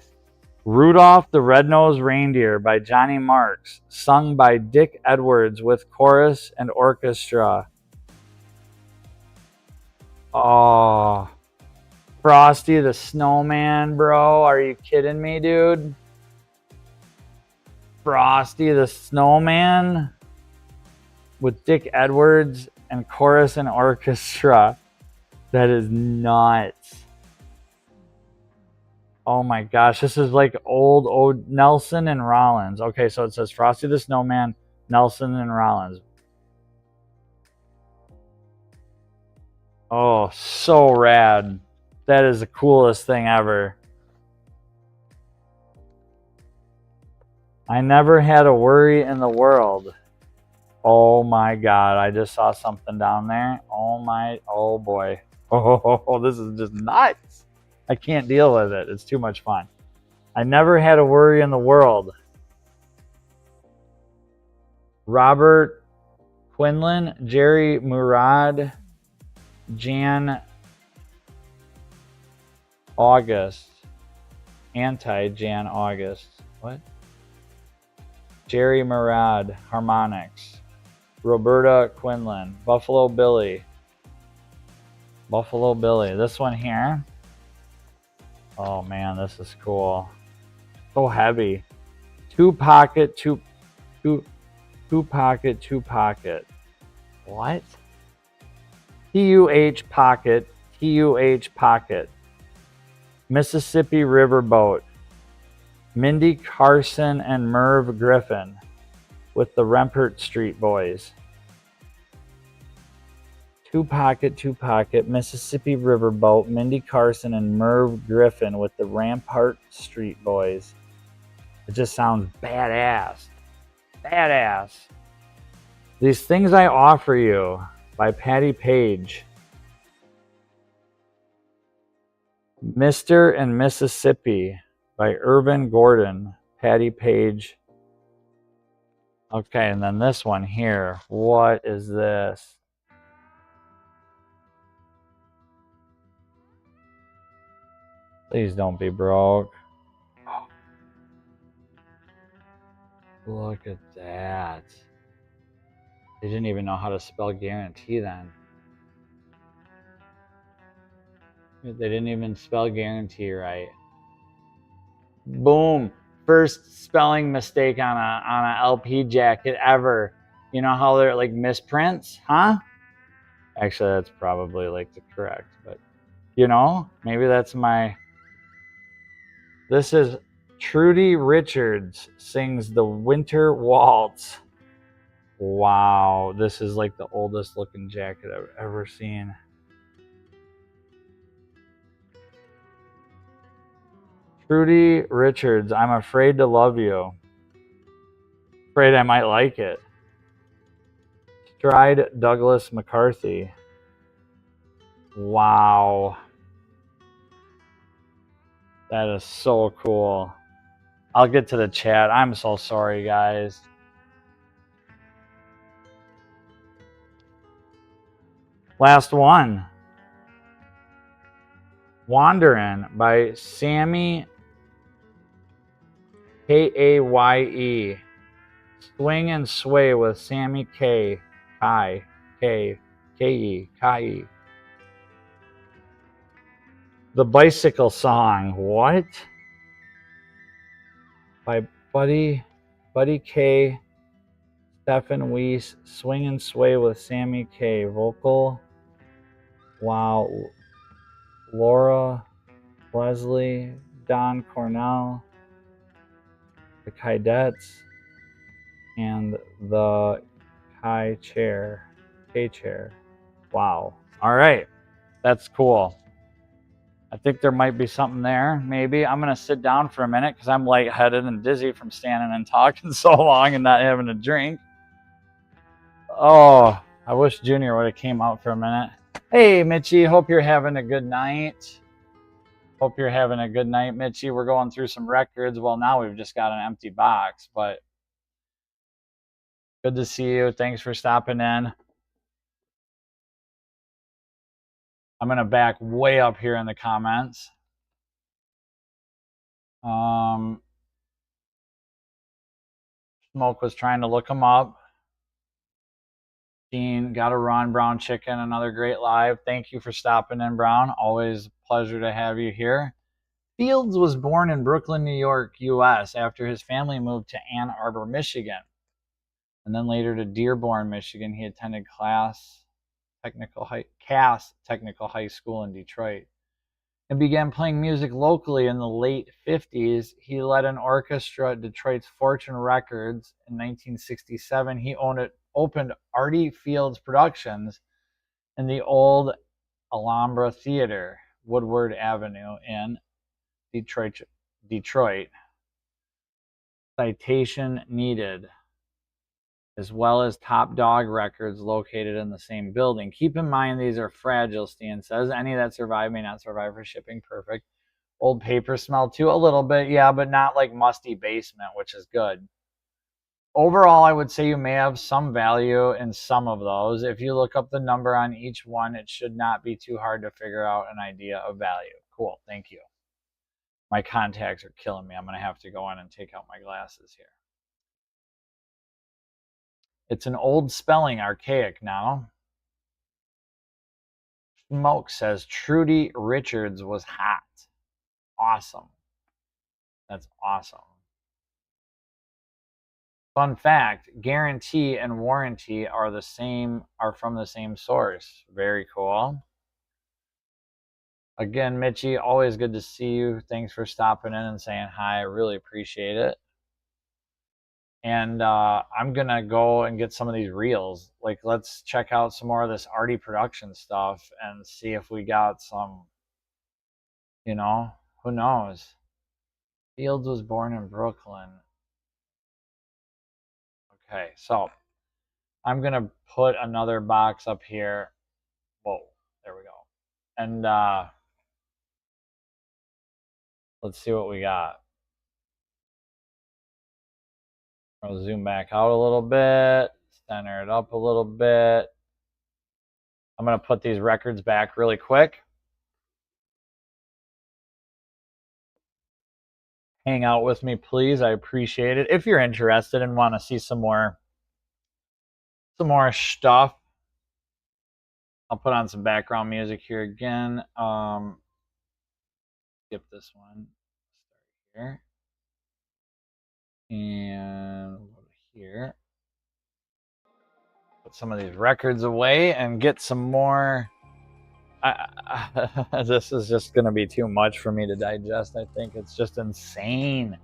Rudolph the Red-Nosed Reindeer by Johnny Marks, sung by Dick Edwards with chorus and orchestra. Oh, Frosty the Snowman, bro. Are you kidding me, dude? Frosty the Snowman with Dick Edwards and chorus and orchestra. That is nuts. Oh my gosh, this is like old Nelson and Rollins. Okay, so it says Frosty the Snowman, Nelson and Rollins. Oh, so rad. That is the coolest thing ever. I never had a worry in the world. Oh my God, I just saw something down there. Oh boy. Oh, this is just nuts. I can't deal with it. It's too much fun. I never had a worry in the world. Robert Quinlan, Jerry Murad, Jan August. Anti-Jan August. What? Jerry Murad, harmonics. Roberta Quinlan, Buffalo Billy. Buffalo Billy. This one here. Oh man, this is cool. So heavy. Two pocket. What? TUH pocket. TUH pocket. Mississippi Riverboat. Mindy Carson and Merv Griffin with the Rempert Street Boys. Two pocket, Mississippi Riverboat, Mindy Carson and Merv Griffin with the Rampart Street Boys. It just sounds badass. Badass. These Things I Offer You by Patty Page. Mr. and Mississippi by Irvin Gordon, Patty Page. Okay, and then this one here. What is this? Please don't be broke. Oh. Look at that. They didn't even know how to spell guarantee then. They didn't even spell guarantee right. Boom. First spelling mistake on a LP jacket ever. You know how they're like misprints, huh? Actually, that's probably like the correct, but you know, maybe that's my. This is Trudy Richards sings the Winter Waltz. Wow, this is like the oldest looking jacket I've ever seen. Trudy Richards, I'm afraid to love you. Afraid I might like it. Stride Douglas McCarthy. Wow. That is so cool. I'll get to the chat. I'm so sorry, guys. Last one. Wanderin' by Sammy Kaye. Swing and Sway with Sammy K. Kai. The Bicycle Song. What? By Buddy K. Stephen Weiss. Swing and Sway with Sammy K. Vocal. Wow. Laura Leslie. Don Cornell. The Kaidettes. And the K-Chair. Wow. All right. That's cool. I think there might be something there. Maybe. I'm going to sit down for a minute because I'm lightheaded and dizzy from standing and talking so long and not having a drink. Oh, I wish Junior would have came out for a minute. Hey, Mitchie. Hope you're having a good night. Hope you're having a good night, Mitchie. We're going through some records. Well, now we've just got an empty box, but good to see you. Thanks for stopping in. I'm going to back way up here in the comments. Smoke was trying to look them up. Dean, got to run. Brown Chicken, another great live. Thank you for stopping in, Brown. Always a pleasure to have you here. Fields was born in Brooklyn, New York, U.S. after his family moved to Ann Arbor, Michigan, and then later to Dearborn, Michigan. He attended Cass Technical High School in Detroit and began playing music locally in the late 50s. He led an orchestra at Detroit's Fortune Records. In 1967, he opened Artie Fields Productions in the old Alhambra Theater, Woodward Avenue in Detroit. Citation needed, as well as Top Dog Records located in the same building. Keep in mind these are fragile, Stan says. Any that survive may not survive for shipping. Perfect. Old paper smell too, a little bit, yeah, but not like musty basement, which is good. Overall, I would say you may have some value in some of those. If you look up the number on each one, it should not be too hard to figure out an idea of value. Cool, thank you. My contacts are killing me. I'm going to have to go in and take out my glasses here. It's an old spelling, archaic now. Smoke says Trudy Richards was hot. Awesome. That's awesome. Fun fact, guarantee and warranty are from the same source. Very cool. Again, Mitchie, always good to see you. Thanks for stopping in and saying hi. I really appreciate it. And I'm going to go and get some of these reels. Like, let's check out some more of this Artie production stuff and see if we got some, you know, who knows? Fields was born in Brooklyn. Okay, so I'm going to put another box up here. Whoa, there we go. And let's see what we got. I'll zoom back out a little bit, center it up a little bit. I'm going to put these records back really quick. Hang out with me, please. I appreciate it. If you're interested and want to see some more stuff, I'll put on some background music here again. Skip this one. Start here. And over here. put some of these records away and get some more. This is just going to be too much for me to digest. I think it's just insane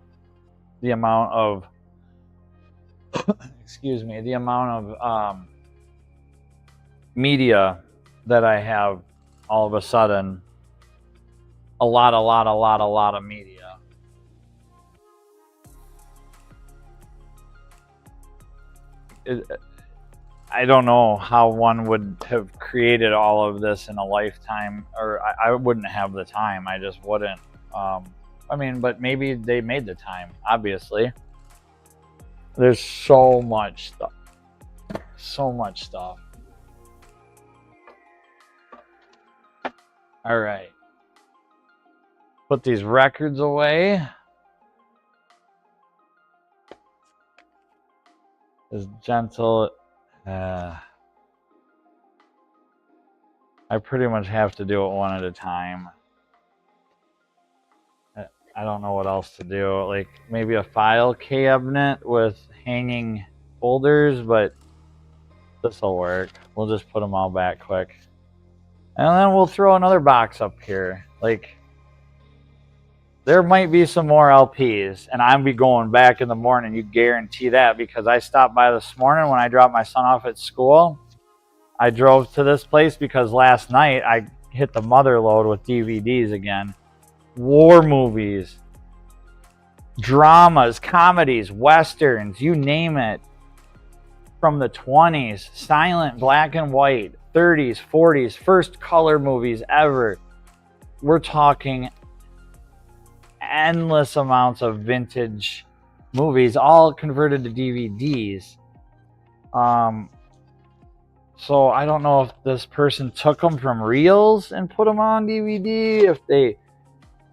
the amount of excuse me, the amount of media that I have all of a sudden. A lot of media. I don't know how one would have created all of this in a lifetime, or I wouldn't have the time. I just wouldn't. I mean, but maybe they made the time, obviously. There's so much stuff. So much stuff. All right. Put these records away. As gentle. I pretty much have to do it one at a time. I don't know what else to do. Like maybe a file cabinet with hanging folders, but this will work. We'll just put them all back quick. And then we'll throw another box up here. Like, there might be some more LPs, and I'll be going back in the morning. You guarantee that, because I stopped by this morning when I dropped my son off at school. I drove to this place because last night I hit the mother load with DVDs again. War movies, dramas, comedies, westerns, you name it. From the 20s, silent, black and white, 30s, 40s, first color movies ever. We're talking endless amounts of vintage movies, all converted to DVDs. So I don't know if this person took them from reels and put them on DVD, if they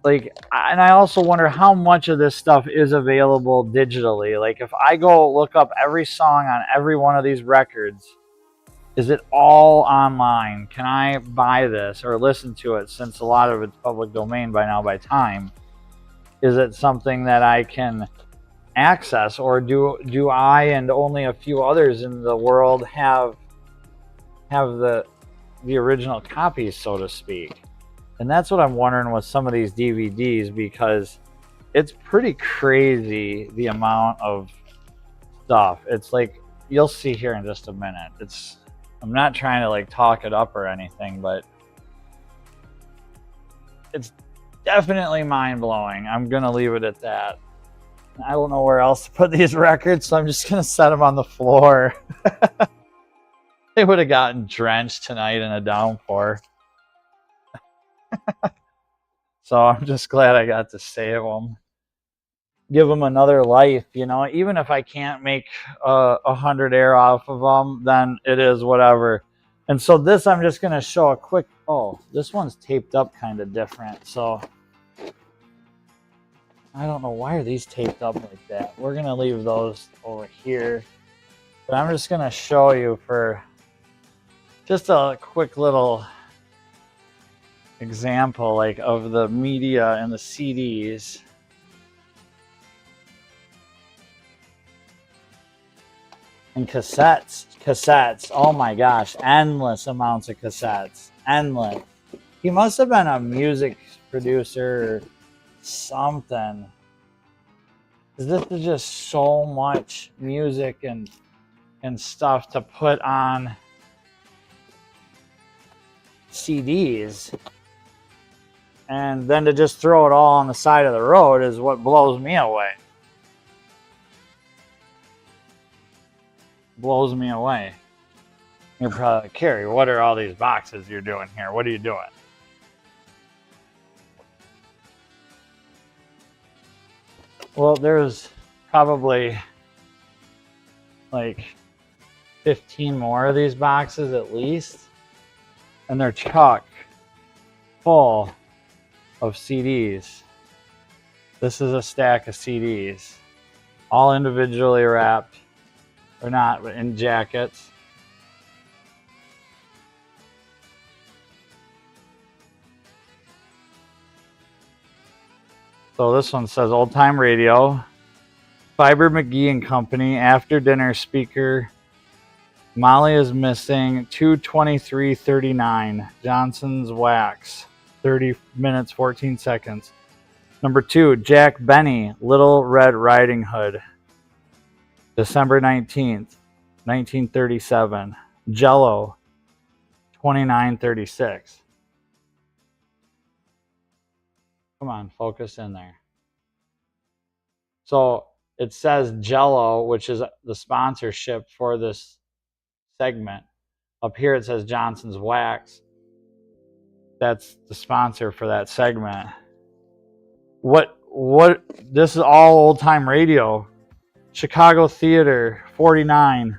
and I also wonder how much of this stuff is available digitally. Like if I go look up every song on every one of these records, is it all online? Can I buy this or listen to it, since a lot of it's public domain by now by time? Is it something that I can access, or do I and only a few others in the world have the original copies, so to speak? And that's what I'm wondering with some of these DVDs, because it's pretty crazy the amount of stuff. It's like, you'll see here in just a minute. I'm not trying to like talk it up or anything, but it's definitely mind-blowing. I'm gonna leave it at that. I don't know where else to put these records, so I'm just gonna set them on the floor. They would have gotten drenched tonight in a downpour. So I'm just glad I got to save them, give them another life. You know, even if I can't make 100 air off of them, then it is whatever. And so this, I'm just going to show a quick, oh, this one's taped up kind of different. So I don't know, why are these taped up like that? We're going to leave those over here. But I'm just going to show you for just a quick little example, like, of the media and the CDs. And cassettes, oh my gosh, endless amounts of cassettes, endless. He must have been a music producer or something, because this is just so much music and stuff to put on CDs, and then to just throw it all on the side of the road is what blows me away. Blows me away. You're probably like, Carrie, what are all these boxes you're doing here? What are you doing? Well, there's probably like 15 more of these boxes at least, and they're chock full of CDs. This is a stack of CDs, all individually wrapped, or not, but in jackets. So this one says Old Time Radio, Fiber McGee and Company, After Dinner Speaker, Molly is missing. 2:23:39. Johnson's Wax. 30 minutes 14 seconds. Number 2, Jack Benny, Little Red Riding Hood. December 19th, 1937. Jello, 29:36. Come on, focus in there. So it says Jello, which is the sponsorship for this segment. Up here it says Johnson's Wax. That's the sponsor for that segment. What this is all old time radio. Chicago Theater, 49,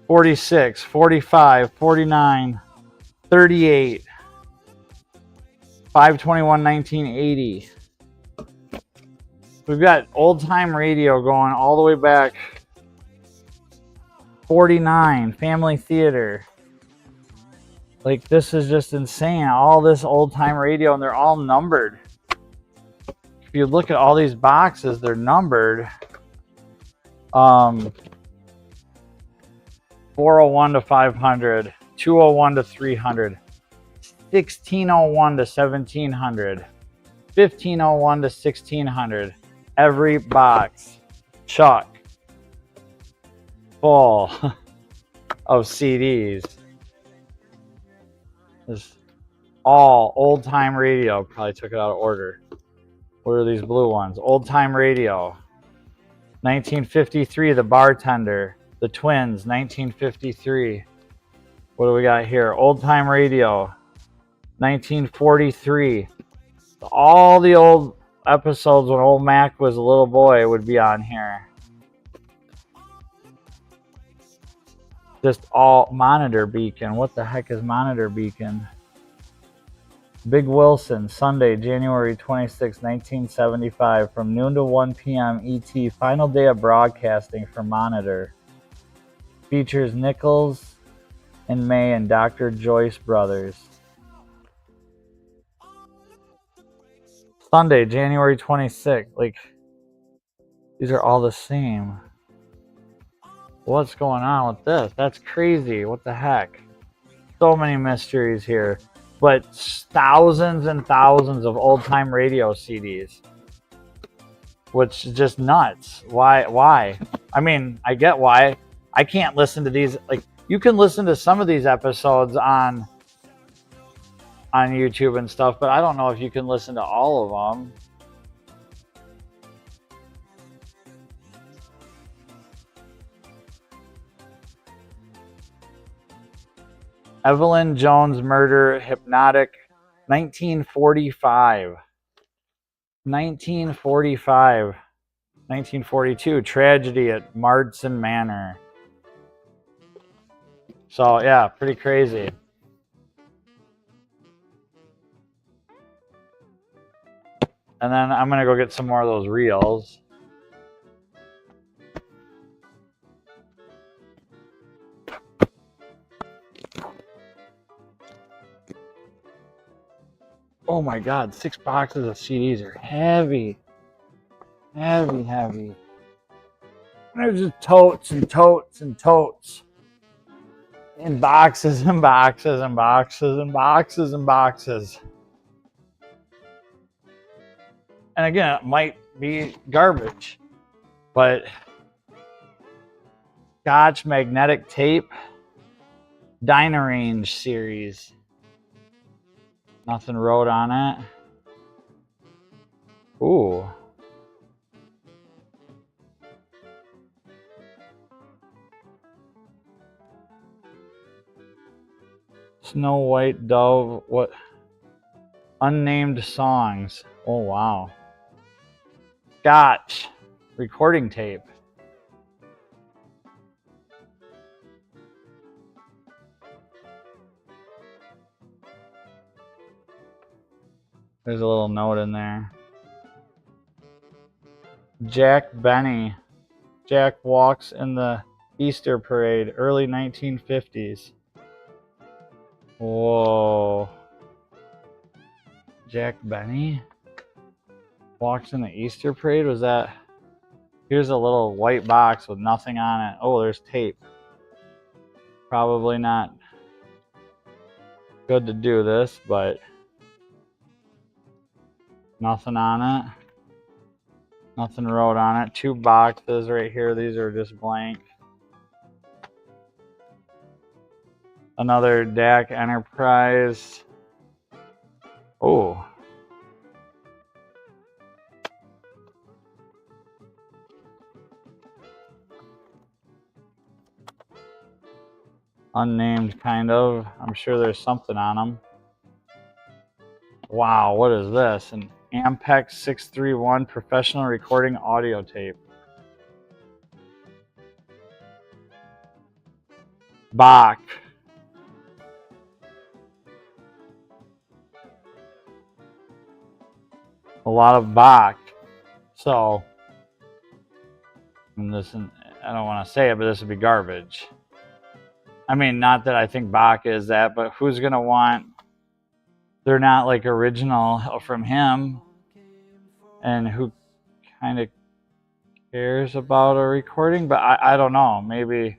46, 45, 49, 38, 5/21, 1980. We've got old time radio going all the way back. 49, Family Theater. Like, this is just insane. All this old time radio, and they're all numbered. If you look at all these boxes, they're numbered. 401 to 500, 201 to 300, 1601 to 1700, 1501 to 1600. Every box chock full of CDs. This all old time radio. Probably took it out of order. What are these blue ones? Old time radio. 1953, The Bartender. The Twins, 1953. What do we got here? Old time radio. 1943. All the old episodes when old Mac was a little boy would be on here. Just all Monitor Beacon. What the heck is Monitor Beacon? Big Wilson, Sunday, January 26, 1975, from noon to 1 p.m. ET, final day of broadcasting for Monitor. Features Nichols and May and Dr. Joyce Brothers. Sunday, January 26th. Like, these are all the same. What's going on with this? That's crazy. What the heck? So many mysteries here. But thousands and thousands of old-time radio CDs. Which is just nuts. Why? I mean, I get why. I can't listen to these. Like, you can listen to some of these episodes on YouTube and stuff, but I don't know if you can listen to all of them. Evelyn Jones murder, hypnotic, 1945. 1945. 1942, tragedy at Marsden Manor. So, yeah, pretty crazy. And then I'm going to go get some more of those reels. Oh my God, 6 boxes of CDs are heavy. Heavy. There's just totes and totes and totes. And boxes and boxes and boxes and boxes and boxes. And again, it might be garbage, but Scotch magnetic tape, Dynarange series. Nothing wrote on it. Ooh. Snow White Dove, what? Unnamed songs. Oh, wow. Scotch recording tape. There's a little note in there. Jack Benny. Jack walks in the Easter parade, early 1950s. Whoa. Jack Benny walks in the Easter parade? Was that... Here's a little white box with nothing on it. Oh, there's tape. Probably not good to do this, but nothing on it. Nothing wrote on it. 2 boxes right here. These are just blank. Another DAC Enterprise. Oh. Unnamed, kind of. I'm sure there's something on them. Wow, what is this? An Ampex 631 professional recording audio tape. Bach. A lot of Bach. So, and this, I don't want to say it, but this would be garbage. I mean, not that I think Bach is that, but who's going to want... They're not like original from him. And who kind of cares about a recording? But I don't know. Maybe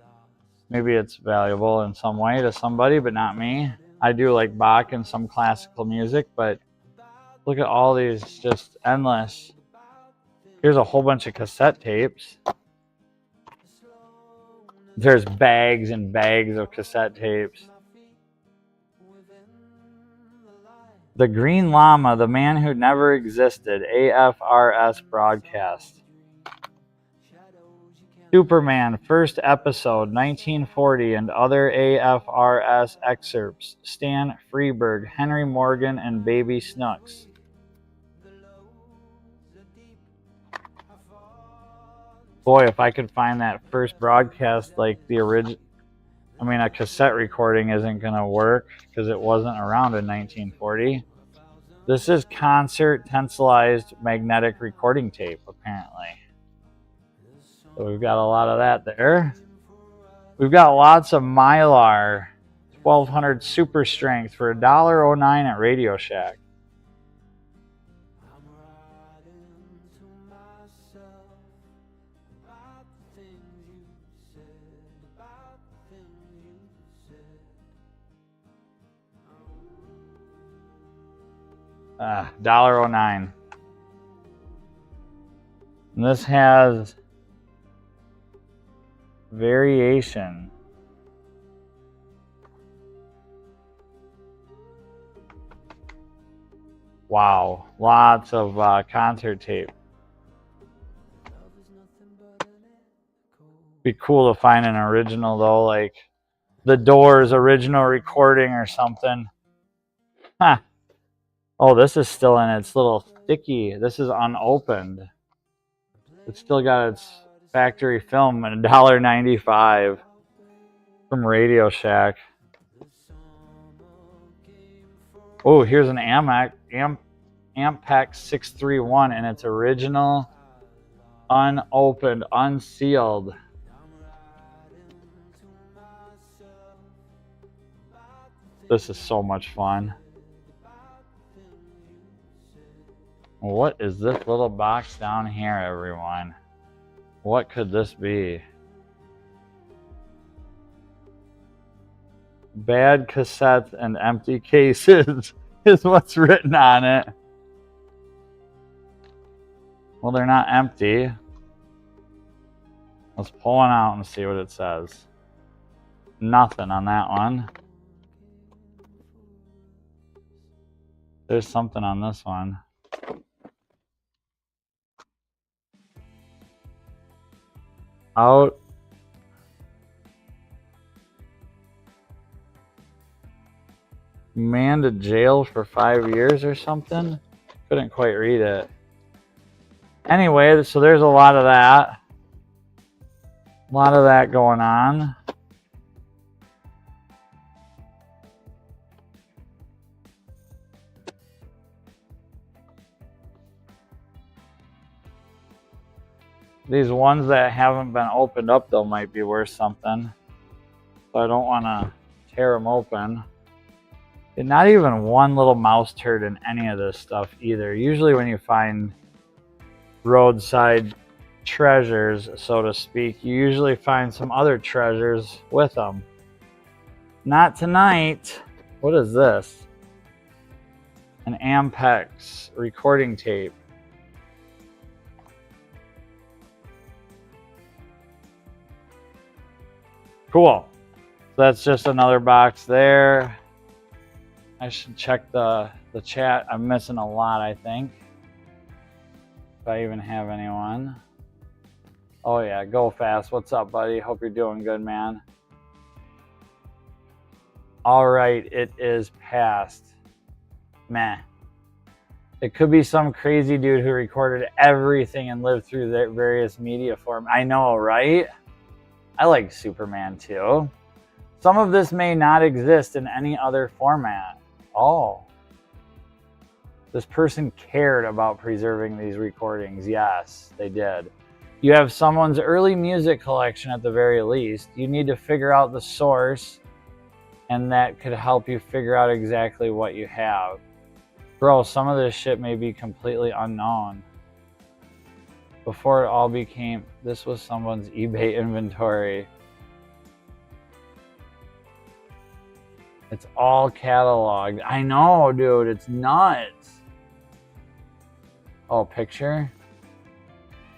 it's valuable in some way to somebody, but not me. I do like Bach and some classical music, but look at all these, just endless. Here's a whole bunch of cassette tapes. There's bags and bags of cassette tapes. The Green Llama, the Man Who Never Existed, AFRS broadcast. Superman, first episode, 1940, and other AFRS excerpts. Stan Freberg, Henry Morgan, and Baby Snooks. Boy, if I could find that first broadcast like the original... I mean, a cassette recording isn't going to work because it wasn't around in 1940. This is concert tensilized magnetic recording tape, apparently. So we've got a lot of that there. We've got lots of Mylar 1200 Super Strength for $1.09 at Radio Shack. $1.09. And this has variation. Wow, lots of concert tape. Be cool to find an original though, like the Doors original recording or something. Huh. Oh, this is still in its little sticky. This is unopened. It's still got its factory film at $1.95 from Radio Shack. Oh, here's an Ampex 631 and its original, unopened, unsealed. This is so much fun. What is this little box down here, everyone? What could this be? Bad cassettes and empty cases is what's written on it. Well, they're not empty. Let's pull one out and see what it says. Nothing on that one. There's something on this one. Out. Man to jail for 5 years or something. Couldn't quite read it. Anyway, so there's a lot of that. A lot of that going on. These ones that haven't been opened up, though, might be worth something. So I don't want to tear them open. And not even one little mouse turd in any of this stuff either. Usually when you find roadside treasures, so to speak, you usually find some other treasures with them. Not tonight. What is this? An Ampex recording tape. Cool. So that's just another box there. I should check the chat. I'm missing a lot, I think. If I even have anyone. Oh yeah, Go Fast. What's up, buddy? Hope you're doing good, man. All right, it is past. Meh. It could be some crazy dude who recorded everything and lived through the various media forms. I know, right? I like Superman too. Some of this may not exist in any other format. Oh. This person cared about preserving these recordings. Yes, they did. You have someone's early music collection at the very least. You need to figure out the source, and that could help you figure out exactly what you have. Bro, some of this shit may be completely unknown. Before it all became, this was someone's eBay inventory. It's all cataloged. I know, dude, it's nuts. Oh, picture?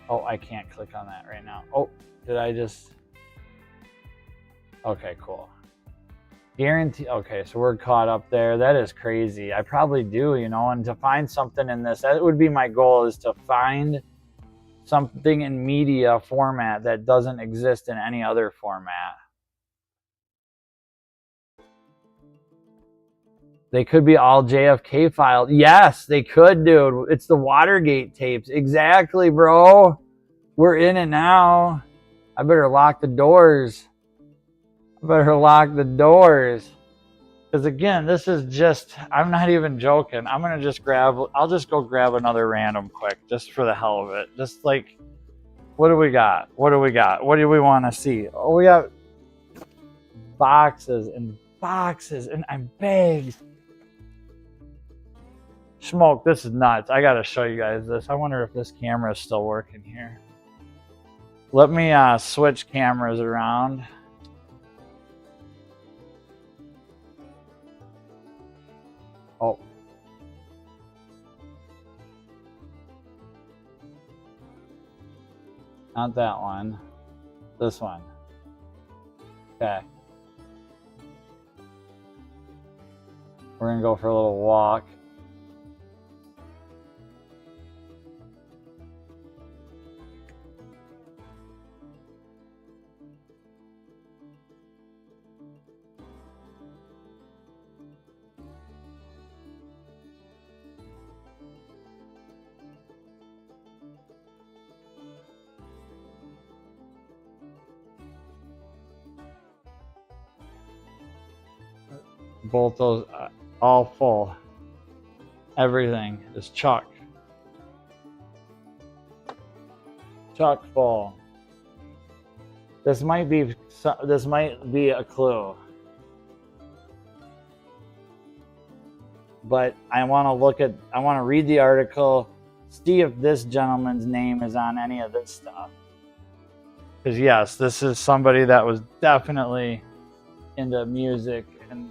Oh, I can't click on that right now. Oh, did I just? Okay, cool. Guarantee. Okay, so we're caught up there. That is crazy. I probably do, you know, and to find something in this, that would be my goal, is to find something in media format that doesn't exist in any other format. They could be all JFK filed. Yes, they could, dude. It's the Watergate tapes. Exactly, bro. We're in it now. I better lock the doors. Because again, this is just, I'm not even joking. I'll just go grab another random quick, just for the hell of it. Just like, what do we got? What do we want to see? Oh, we got boxes and bags. Smoke, this is nuts. I gotta show you guys this. I wonder if this camera is still working here. Let me switch cameras around. Oh. Not that one. This one. Okay. We're gonna go for a little walk. Both those all full. Everything is chock full. This might be a clue, but I want to read the article, see if this gentleman's name is on any of this stuff. Because yes, this is somebody that was definitely into music and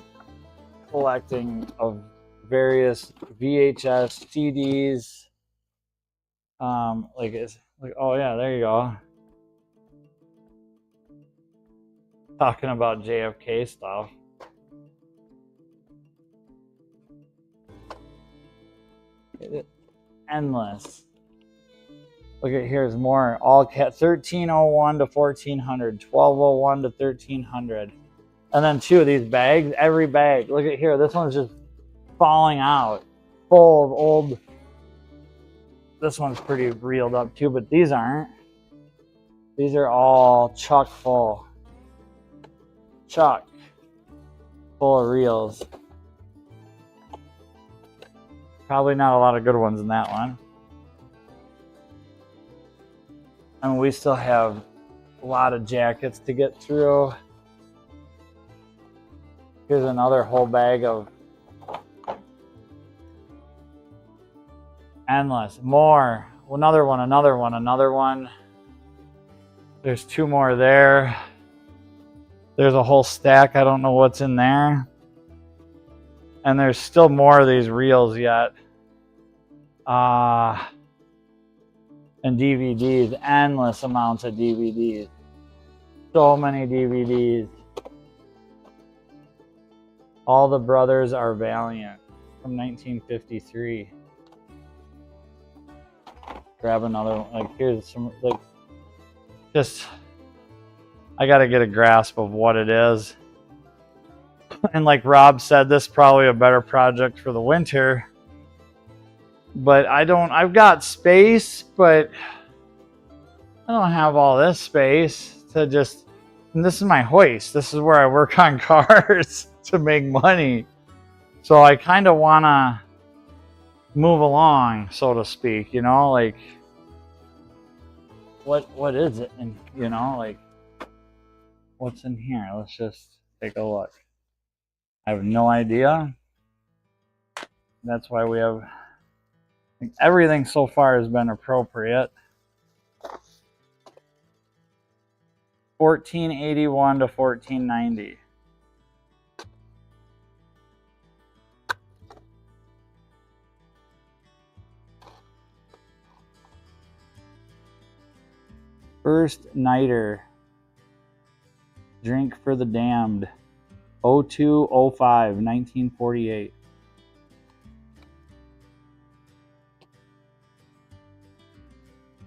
collecting of various VHS, CDs. Oh yeah, there you go. Talking about JFK stuff. Endless. Look at here's more. All cat 1301 to 1400, 1201 to 1300. And then two of these bags, every bag. Look at here. This one's just falling out, full of old. This one's pretty reeled up too, but these aren't. These are all chock full. Chock full of reels. Probably not a lot of good ones in that one. I mean, we still have a lot of jackets to get through. Here's another whole bag of endless. More. Another one. There's two more there. There's a whole stack. I don't know what's in there. And there's still more of these reels yet. And DVDs, endless amounts of DVDs. So many DVDs. All the Brothers Are Valiant from 1953. Grab another one. Like, here's some, like, just, I got to get a grasp of what it is. And like Rob said, this is probably a better project for the winter. But I've got space, but I don't have all this space to just, and this is my hoist. This is where I work on cars to make money. So I kind of want to move along, so to speak, you know, like, what is it? And, you know, like, what's in here? Let's just take a look. I have no idea. That's why we have, everything so far has been appropriate. 1481 to 1490. First Nighter. Drink for the Damned. 0205, 1948.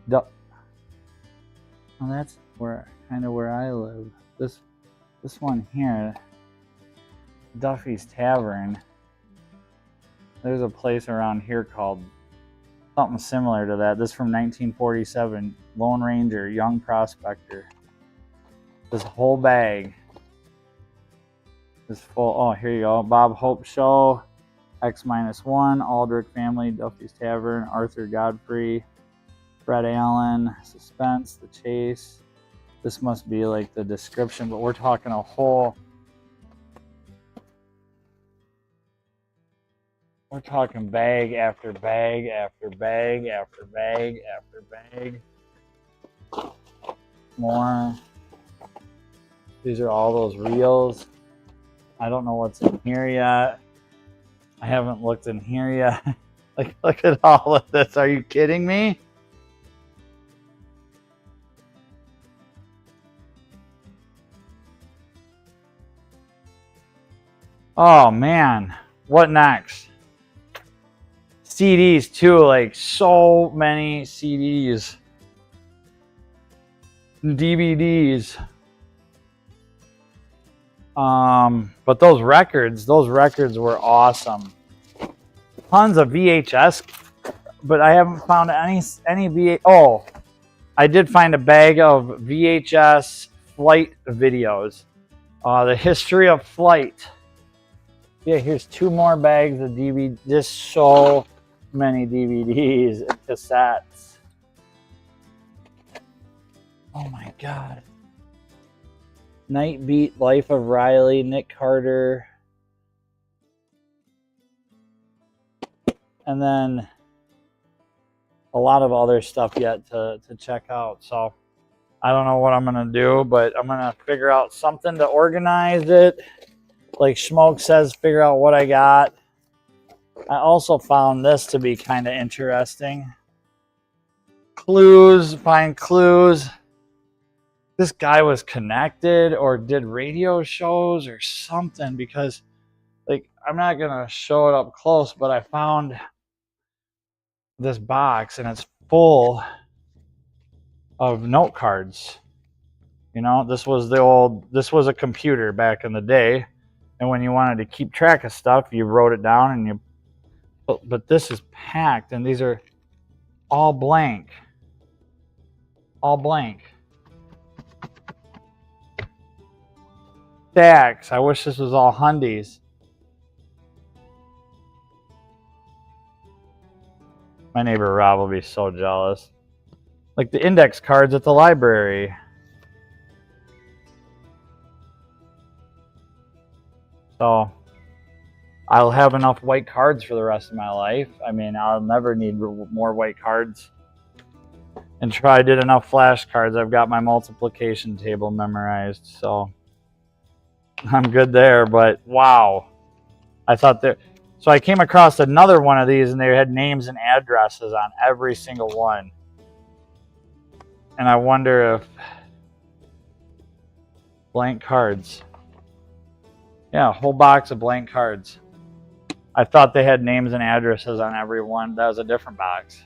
Well, that's where kind of where I live. This one here, Duffy's Tavern. There's a place around here called something similar to that. This is from 1947. Lone Ranger, Young Prospector. This whole bag is full. Oh, here you go. Bob Hope Show, X-1, Aldrich Family, Duffy's Tavern, Arthur Godfrey, Fred Allen, Suspense, The Chase. This must be like the description, but we're talking a whole. We're talking bag after bag after bag after bag after bag. More. These are all those reels. I don't know what's in here yet. I haven't looked in here yet. Like, look at all of this. Are you kidding me? Oh man, what next? CDs too, like so many CDs. DVDs. But those records were awesome. Tons of VHS, but I haven't found any VHS. Oh, I did find a bag of VHS flight videos. The history of flight. Yeah, here's 2 more bags of DVD. Just so many DVDs and cassettes. Oh my God. Night Beat, Life of Riley, Nick Carter. And then a lot of other stuff yet to check out. So I don't know what I'm going to do, but I'm going to figure out something to organize it. Like Schmoke says, figure out what I got. I also found this to be kind of interesting. Clues, find clues. This guy was connected or did radio shows or something, because like, I'm not gonna show it up close, but I found this box and it's full of note cards. You know, this was a computer back in the day, and when you wanted to keep track of stuff, you wrote it down and you, but this is packed, and these are all blank. All blank. Stacks. I wish this was all Hundies. My neighbor Rob will be so jealous. Like the index cards at the library. So I'll have enough white cards for the rest of my life. I mean, I'll never need more white cards. And Troy did enough flashcards. I've got my multiplication table memorized. So I'm good there, but wow. I thought that. So I came across another one of these, and they had names and addresses on every single one. And I wonder if blank cards. Yeah, a whole box of blank cards. I thought they had names and addresses on every one. That was a different box.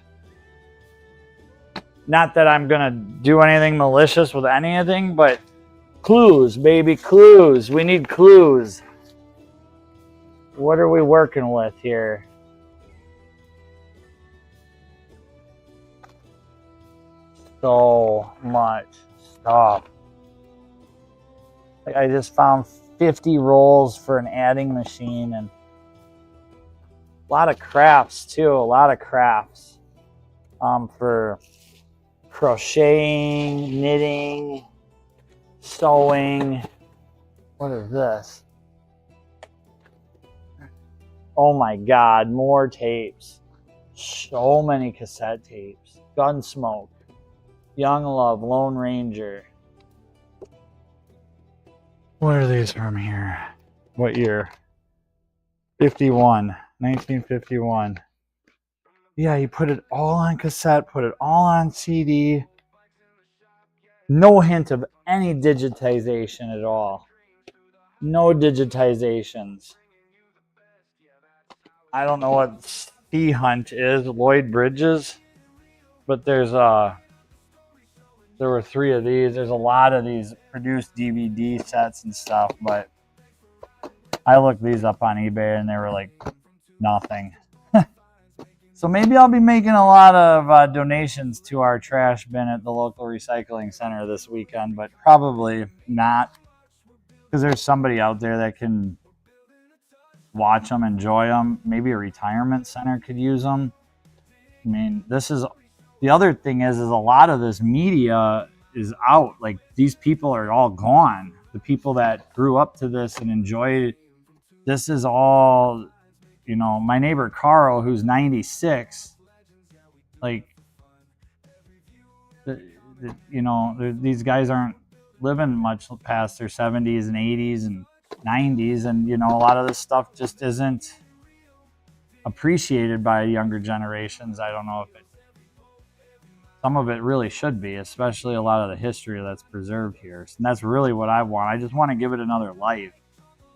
Not that I'm going to do anything malicious with anything, but clues, baby, clues. We need clues. What are we working with here? So much stuff. Like I just found 50 rolls for an adding machine and a lot of crafts too. A lot of crafts for crocheting, knitting, sewing. What is this? Oh my God, more tapes. So many cassette tapes. Gunsmoke, Young Love, Lone Ranger. What are these from here? What year? 1951. Yeah, he put it all on cassette, put it all on CD. No hint of any digitization at all. No digitizations. I don't know what Sea Hunt is, Lloyd Bridges, but there were 3 of these. There's a lot of these produced DVD sets and stuff, but I looked these up on eBay and they were like nothing. So maybe I'll be making a lot of donations to our trash bin at the local recycling center this weekend, but probably not, because there's somebody out there that can watch them, enjoy them. Maybe a retirement center could use them. I mean, this is the other thing is a lot of this media is out. Like these people are all gone. The people that grew up to this and enjoyed this is all, you know, my neighbor Carl, who's 96, like, you know, these guys aren't living much past their 70s and 80s and 90s. And, you know, a lot of this stuff just isn't appreciated by younger generations. I don't know if some of it really should be, especially a lot of the history that's preserved here. And that's really what I want. I just want to give it another life.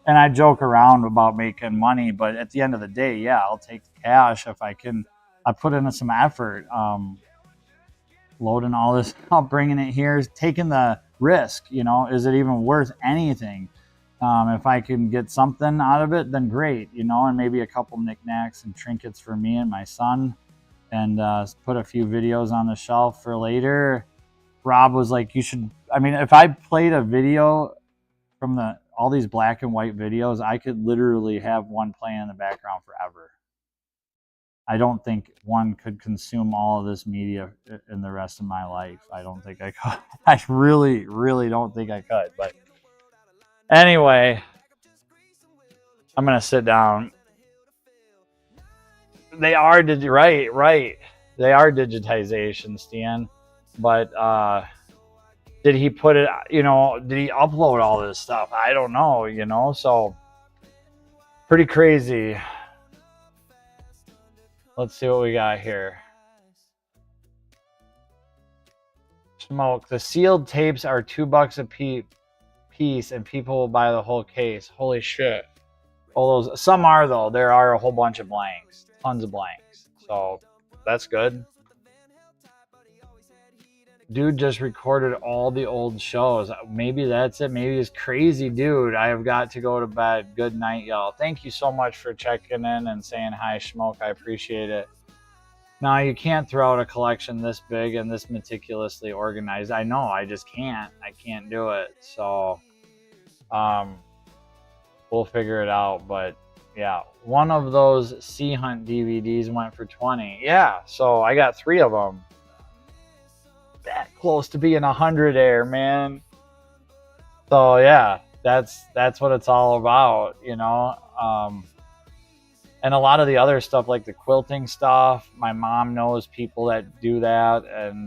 And I joke around about making money, but at the end of the day, yeah, I'll take the cash if I can. I put in some effort, loading all this up, bringing it here, taking the risk. You know, is it even worth anything? If I can get something out of it, then great. You know, and maybe a couple knickknacks and trinkets for me and my son, and put a few videos on the shelf for later. Rob was like, "You should." I mean, if I played a video from all these black and white videos, I could literally have one playing in the background forever. I don't think one could consume all of this media in the rest of my life. I don't think I could. I really, really don't think I could. But anyway, I'm going to sit down. They are, right. They are digitization, Stan. But, did he put it, you know, did he upload all this stuff? I don't know, you know, so pretty crazy. Let's see what we got here. Smoke. The sealed tapes are $2 a piece, and people will buy the whole case. Holy shit. All those, some are though. There are a whole bunch of blanks, tons of blanks. So that's good. Dude just recorded all the old shows. Maybe that's it. Maybe he's crazy, dude. I have got to go to bed. Good night, y'all. Thank you so much for checking in and saying hi, Smoke. I appreciate it. Now, you can't throw out a collection this big and this meticulously organized. I know. I just can't. I can't do it. So, we'll figure it out. But, yeah. One of those Sea Hunt DVDs went for $20. Yeah. So, I got 3 of them. That close to being 100 there, man. So yeah, that's what it's all about, you know. And a lot of the other stuff, like the quilting stuff, my mom knows people that do that, and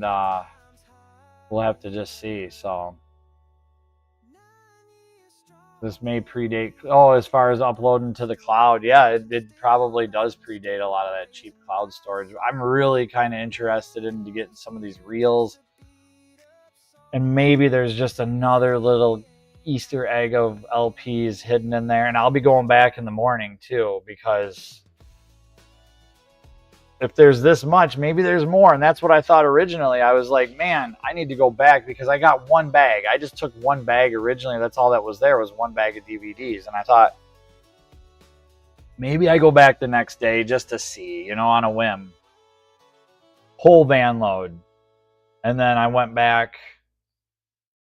we'll have to just see. So this may predate. Oh, as far as uploading to the cloud, yeah, it probably does predate a lot of that cheap cloud storage. I'm really kind of interested in getting some of these reels, and maybe there's just another little Easter egg of LPs hidden in there. And I'll be going back in the morning too, because if there's this much, maybe there's more. And that's what I thought originally. I was like, man, I need to go back because I got one bag. I just took one bag originally. That's all that was there, was one bag of DVDs. And I thought, maybe I go back the next day just to see, you know, on a whim. Whole van load. And then I went back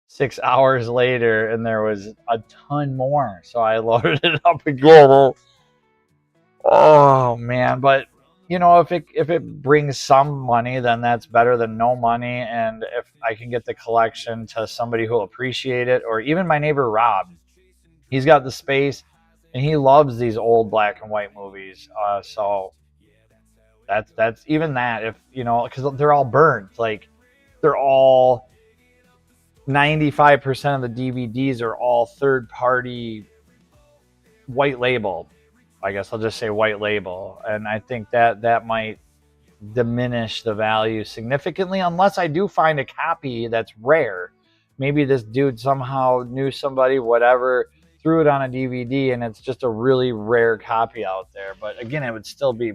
6 hours later and there was a ton more. So I loaded it up again. Oh, man. But you know, if it brings some money, then that's better than no money. And if I can get the collection to somebody who'll appreciate it, or even my neighbor Rob, he's got the space and he loves these old black and white movies. So that's even that, if you know, because they're all burned. Like they're all 95% of the DVDs are all third party white label. I guess I'll just say white label. And I think that might diminish the value significantly unless I do find a copy that's rare. Maybe this dude somehow knew somebody, whatever, threw it on a DVD and it's just a really rare copy out there. But again, it would still be,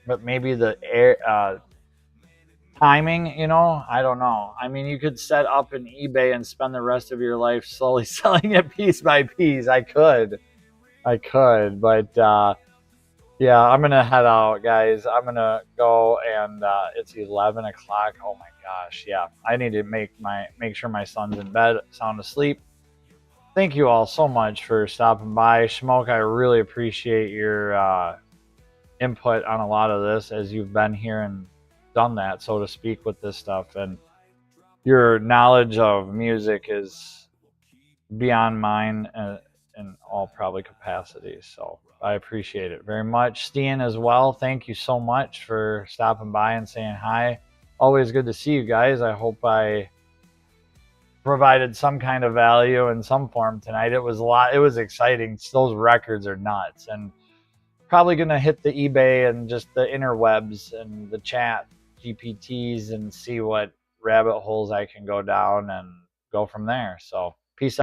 but maybe the timing, you know, I don't know. I mean, you could set up an eBay and spend the rest of your life slowly selling it piece by piece. I could, but yeah, I'm gonna head out, guys. I'm gonna go, and it's 11 o'clock. Oh my gosh, yeah. I need to make sure my son's in bed, sound asleep. Thank you all so much for stopping by. Schmoke, I really appreciate your input on a lot of this, as you've been here and done that, so to speak, with this stuff. And your knowledge of music is beyond mine. In all probably capacities. So I appreciate it very much. Steen as well, thank you so much for stopping by and saying hi. Always good to see you guys. I hope I provided some kind of value in some form tonight. It was exciting. Those records are nuts, and probably gonna hit the eBay and just the interwebs and the chat GPTs and see what rabbit holes I can go down and go from there. So peace out.